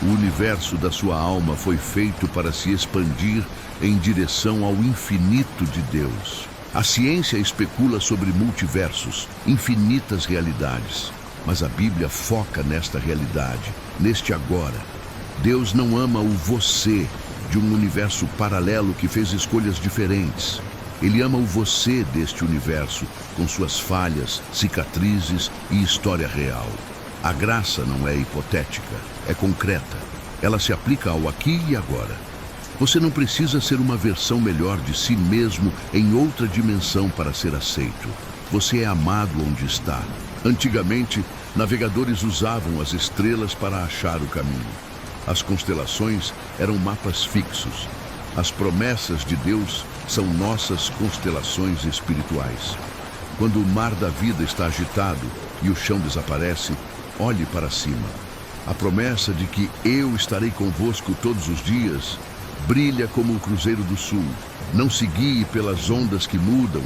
O universo da sua alma foi feito para se expandir em direção ao infinito de Deus. A ciência especula sobre multiversos, infinitas realidades. Mas a Bíblia foca nesta realidade, neste agora. Deus não ama o você de um universo paralelo que fez escolhas diferentes. Ele ama o você deste universo, com suas falhas, cicatrizes e história real. A graça não é hipotética, é concreta. Ela se aplica ao aqui e agora. Você não precisa ser uma versão melhor de si mesmo em outra dimensão para ser aceito. Você é amado onde está. Antigamente, navegadores usavam as estrelas para achar o caminho. As constelações eram mapas fixos. As promessas de Deus são nossas constelações espirituais. Quando o mar da vida está agitado e o chão desaparece, olhe para cima. A promessa de que eu estarei convosco todos os dias brilha como o cruzeiro do sul. Não se guie pelas ondas que mudam,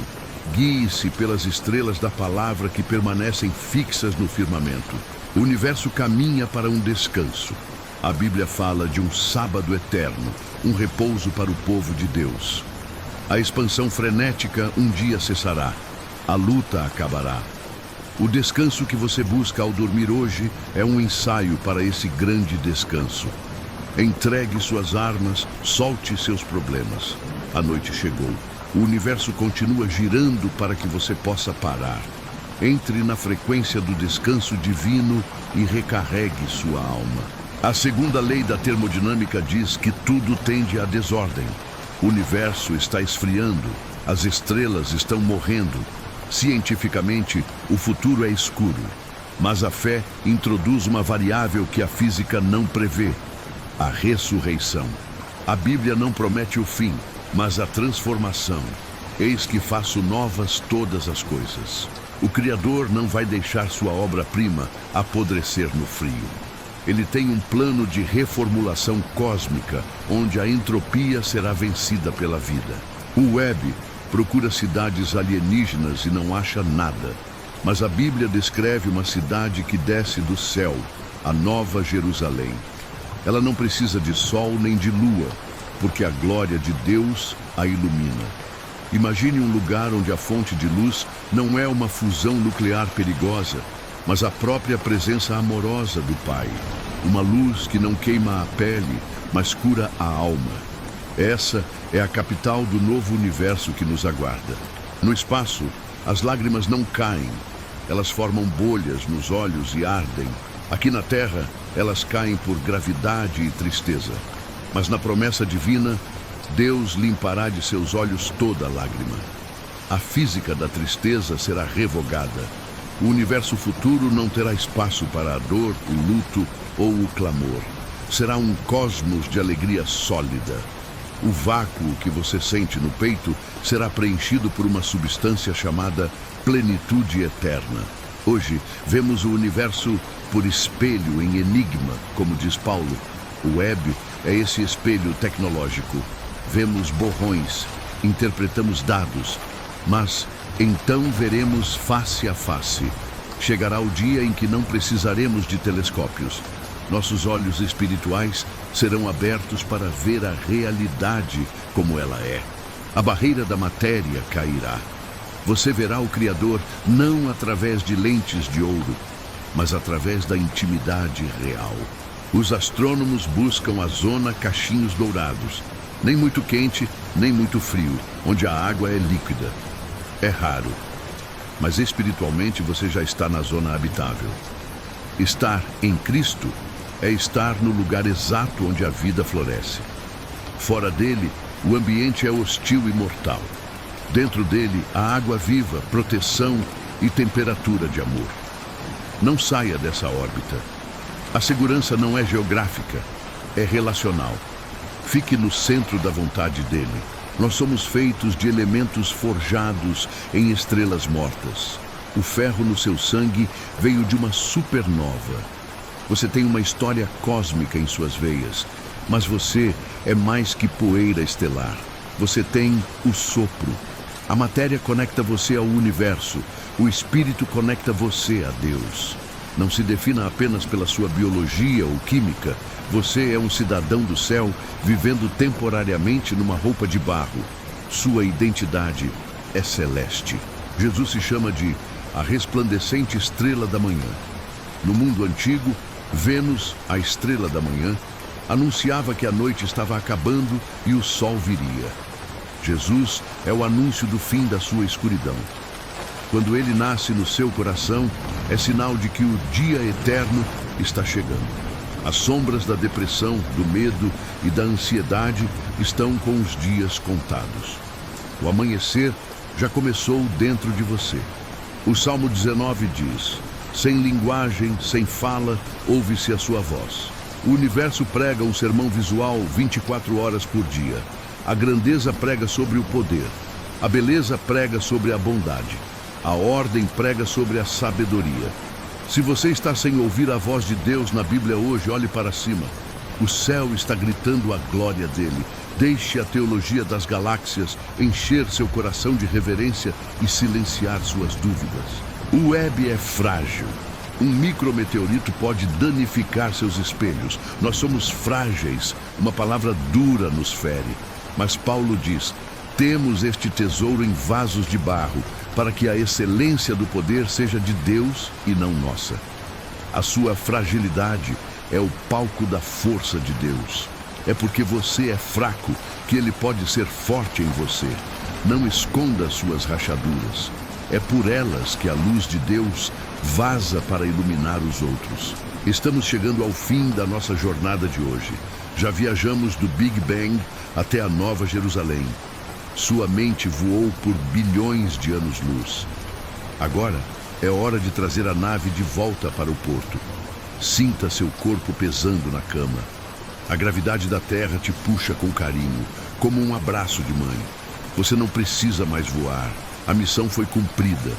guie-se pelas estrelas da palavra que permanecem fixas no firmamento. O universo caminha para um descanso. A Bíblia fala de um sábado eterno, um repouso para o povo de Deus. A expansão frenética um dia cessará. A luta acabará. O descanso que você busca ao dormir hoje é um ensaio para esse grande descanso. Entregue suas armas, solte seus problemas. A noite chegou. O universo continua girando para que você possa parar. Entre na frequência do descanso divino e recarregue sua alma. A segunda lei da termodinâmica diz que tudo tende à desordem. O universo está esfriando, as estrelas estão morrendo. Cientificamente, o futuro é escuro, mas a fé introduz uma variável que a física não prevê: a ressurreição. A Bíblia não promete o fim, mas a transformação. Eis que faço novas todas as coisas. O Criador não vai deixar sua obra-prima apodrecer no frio. Ele tem um plano de reformulação cósmica, onde a entropia será vencida pela vida. O Webb procura cidades alienígenas e não acha nada. Mas a Bíblia descreve uma cidade que desce do céu, a Nova Jerusalém. Ela não precisa de sol nem de lua, porque a glória de Deus a ilumina. Imagine um lugar onde a fonte de luz não é uma fusão nuclear perigosa, mas a própria presença amorosa do Pai. Uma luz que não queima a pele, mas cura a alma. Essa é a capital do novo universo que nos aguarda. No espaço, as lágrimas não caem. Elas formam bolhas nos olhos e ardem. Aqui na Terra, elas caem por gravidade e tristeza. Mas na promessa divina, Deus limpará de seus olhos toda lágrima. A física da tristeza será revogada. O universo futuro não terá espaço para a dor, o luto ou o clamor. Será um cosmos de alegria sólida. O vácuo que você sente no peito será preenchido por uma substância chamada plenitude eterna. Hoje, vemos o universo por espelho em enigma, como diz Paulo. O Webb é esse espelho tecnológico. Vemos borrões, interpretamos dados, mas então veremos face a face. Chegará o dia em que não precisaremos de telescópios. Nossos olhos espirituais serão abertos para ver a realidade como ela é. A barreira da matéria cairá. Você verá o Criador não através de lentes de ouro, mas através da intimidade real. Os astrônomos buscam a zona cachinhos dourados, nem muito quente, nem muito frio, onde a água é líquida. É raro, mas espiritualmente você já está na zona habitável. Estar em Cristo é estar no lugar exato onde a vida floresce. Fora dele, o ambiente é hostil e mortal. Dentro dele, a água viva, proteção e temperatura de amor. Não saia dessa órbita. A segurança não é geográfica, é relacional. Fique no centro da vontade dele. Nós somos feitos de elementos forjados em estrelas mortas. O ferro no seu sangue veio de uma supernova. Você tem uma história cósmica em suas veias, mas você é mais que poeira estelar. Você tem o sopro. A matéria conecta você ao universo. O espírito conecta você a Deus. Não se defina apenas pela sua biologia ou química. Você é um cidadão do céu, vivendo temporariamente numa roupa de barro. Sua identidade é celeste. Jesus se chama de a resplandecente estrela da manhã. No mundo antigo, Vênus, a estrela da manhã, anunciava que a noite estava acabando e o sol viria. Jesus é o anúncio do fim da sua escuridão. Quando ele nasce no seu coração, é sinal de que o dia eterno está chegando. As sombras da depressão, do medo e da ansiedade estão com os dias contados. O amanhecer já começou dentro de você. O Salmo 19 diz: sem linguagem, sem fala, ouve-se a sua voz. O universo prega um sermão visual 24 horas por dia. A grandeza prega sobre o poder. A beleza prega sobre a bondade. A ordem prega sobre a sabedoria. Se você está sem ouvir a voz de Deus na Bíblia hoje, olhe para cima. O céu está gritando a glória dele. Deixe a teologia das galáxias encher seu coração de reverência e silenciar suas dúvidas. O Webb é frágil. Um micrometeorito pode danificar seus espelhos. Nós somos frágeis. Uma palavra dura nos fere. Mas Paulo diz: Temos este tesouro em vasos de barro, para que a excelência do poder seja de Deus e não nossa. A sua fragilidade é o palco da força de Deus. É porque você é fraco que Ele pode ser forte em você. Não esconda suas rachaduras. É por elas que a luz de Deus vaza para iluminar os outros. Estamos chegando ao fim da nossa jornada de hoje. Já viajamos do Big Bang até a Nova Jerusalém. Sua mente voou por bilhões de anos-luz. Agora é hora de trazer a nave de volta para o porto. Sinta seu corpo pesando na cama. A gravidade da Terra te puxa com carinho, como um abraço de mãe. Você não precisa mais voar. A missão foi cumprida.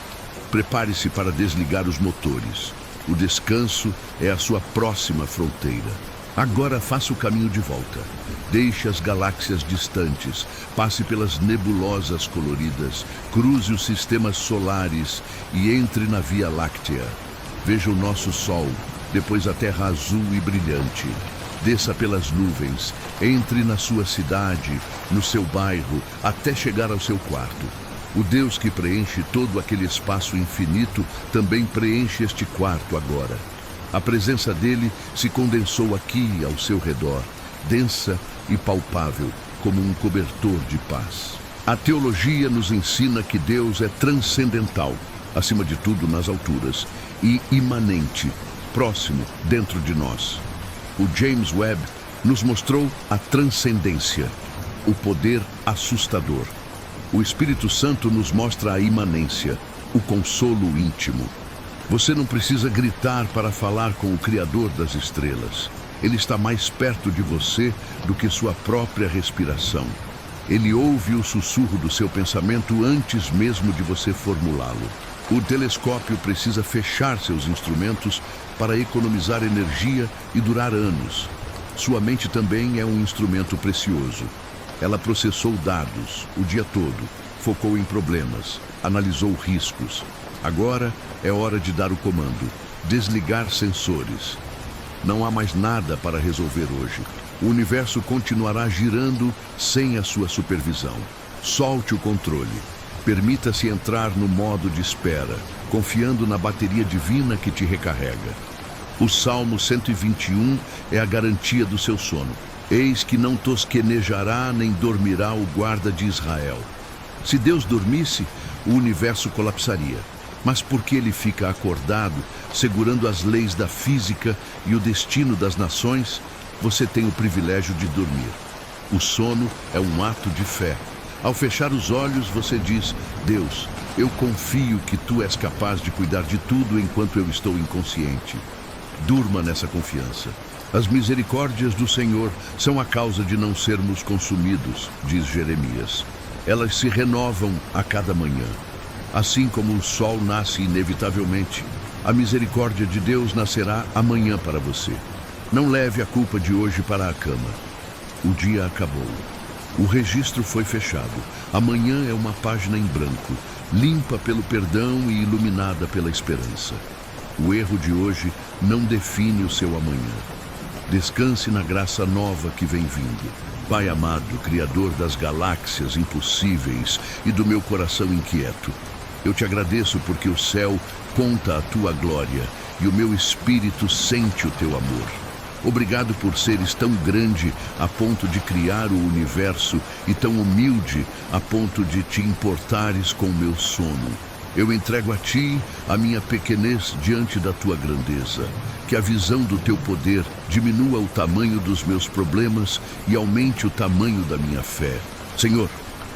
Prepare-se para desligar os motores. O descanso é a sua próxima fronteira. Agora faça o caminho de volta. Deixe as galáxias distantes, passe pelas nebulosas coloridas, cruze os sistemas solares e entre na Via Láctea. Veja o nosso Sol, depois a Terra azul e brilhante. Desça pelas nuvens, entre na sua cidade, no seu bairro, até chegar ao seu quarto. O Deus que preenche todo aquele espaço infinito também preenche este quarto agora. A presença dele se condensou aqui ao seu redor, densa e palpável, como um cobertor de paz. A teologia nos ensina que Deus é transcendental, acima de tudo nas alturas, e imanente, próximo, dentro de nós. O James Webb nos mostrou a transcendência, o poder assustador. O Espírito Santo nos mostra a imanência, o consolo íntimo. Você não precisa gritar para falar com o Criador das estrelas. Ele está mais perto de você do que sua própria respiração. Ele ouve o sussurro do seu pensamento antes mesmo de você formulá-lo. O telescópio precisa fechar seus instrumentos para economizar energia e durar anos. Sua mente também é um instrumento precioso. Ela processou dados o dia todo, focou em problemas, analisou riscos. Agora é hora de dar o comando, desligar sensores. Não há mais nada para resolver hoje. O universo continuará girando sem a sua supervisão. Solte o controle. Permita-se entrar no modo de espera, confiando na bateria divina que te recarrega. O Salmo 121 é a garantia do seu sono. Eis que não tosquenejará nem dormirá o guarda de Israel. Se Deus dormisse, o universo colapsaria. Mas porque ele fica acordado, segurando as leis da física e o destino das nações, você tem o privilégio de dormir. O sono é um ato de fé. Ao fechar os olhos, você diz: Deus, eu confio que tu és capaz de cuidar de tudo enquanto eu estou inconsciente. Durma nessa confiança. As misericórdias do Senhor são a causa de não sermos consumidos, diz Jeremias. Elas se renovam a cada manhã. Assim como o sol nasce inevitavelmente, a misericórdia de Deus nascerá amanhã para você. Não leve a culpa de hoje para a cama. O dia acabou. O registro foi fechado. Amanhã é uma página em branco, limpa pelo perdão e iluminada pela esperança. O erro de hoje não define o seu amanhã. Descanse na graça nova que vem vindo. Pai amado, Criador das galáxias impossíveis e do meu coração inquieto, eu te agradeço porque o céu conta a tua glória e o meu espírito sente o teu amor. Obrigado por seres tão grande a ponto de criar o universo e tão humilde a ponto de te importares com o meu sono. Eu entrego a ti a minha pequenez diante da tua grandeza. Que a visão do teu poder diminua o tamanho dos meus problemas e aumente o tamanho da minha fé. Senhor,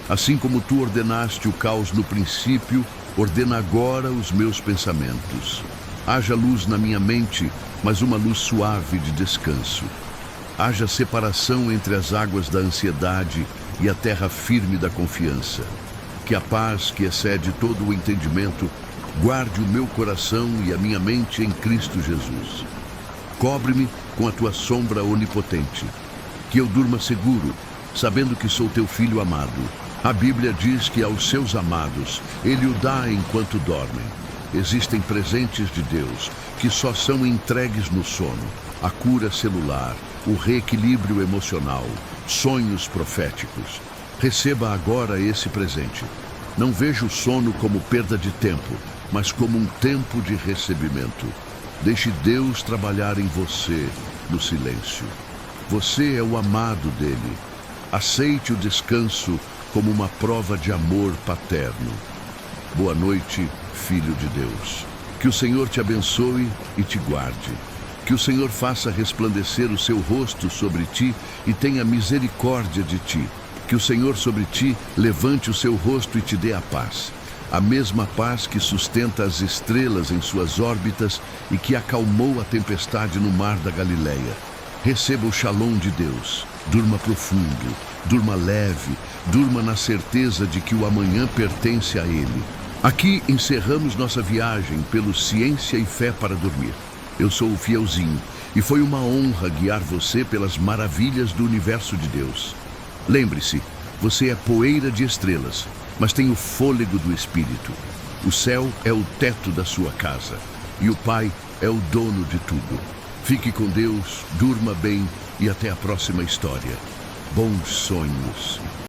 assim como tu ordenaste o caos no princípio, ordena agora os meus pensamentos. Haja luz na minha mente, mas uma luz suave de descanso. Haja separação entre as águas da ansiedade e a terra firme da confiança. Que a paz que excede todo o entendimento guarde o meu coração e a minha mente em Cristo Jesus. Cobre-me com a tua sombra onipotente. Que eu durma seguro, sabendo que sou teu filho amado. A Bíblia diz que aos seus amados ele o dá enquanto dormem. Existem presentes de Deus que só são entregues no sono: a cura celular, o reequilíbrio emocional, sonhos proféticos. Receba agora esse presente. Não veja o sono como perda de tempo, mas como um tempo de recebimento. Deixe Deus trabalhar em você no silêncio. Você é o amado dele. Aceite o descanso como uma prova de amor paterno. Boa noite, filho de Deus. Que o Senhor te abençoe e te guarde. Que o Senhor faça resplandecer o seu rosto sobre ti e tenha misericórdia de ti. Que o Senhor sobre ti levante o seu rosto e te dê a paz. A mesma paz que sustenta as estrelas em suas órbitas e que acalmou a tempestade no mar da Galileia. Receba o shalom de Deus. Durma profundo, durma leve, durma na certeza de que o amanhã pertence a Ele. Aqui encerramos nossa viagem pelo Ciência e Fé para Dormir. Eu sou o Fielzinho e foi uma honra guiar você pelas maravilhas do universo de Deus. Lembre-se, você é poeira de estrelas, mas tem o fôlego do Espírito. O céu é o teto da sua casa e o Pai é o dono de tudo. Fique com Deus, durma bem e até a próxima história. Bons sonhos.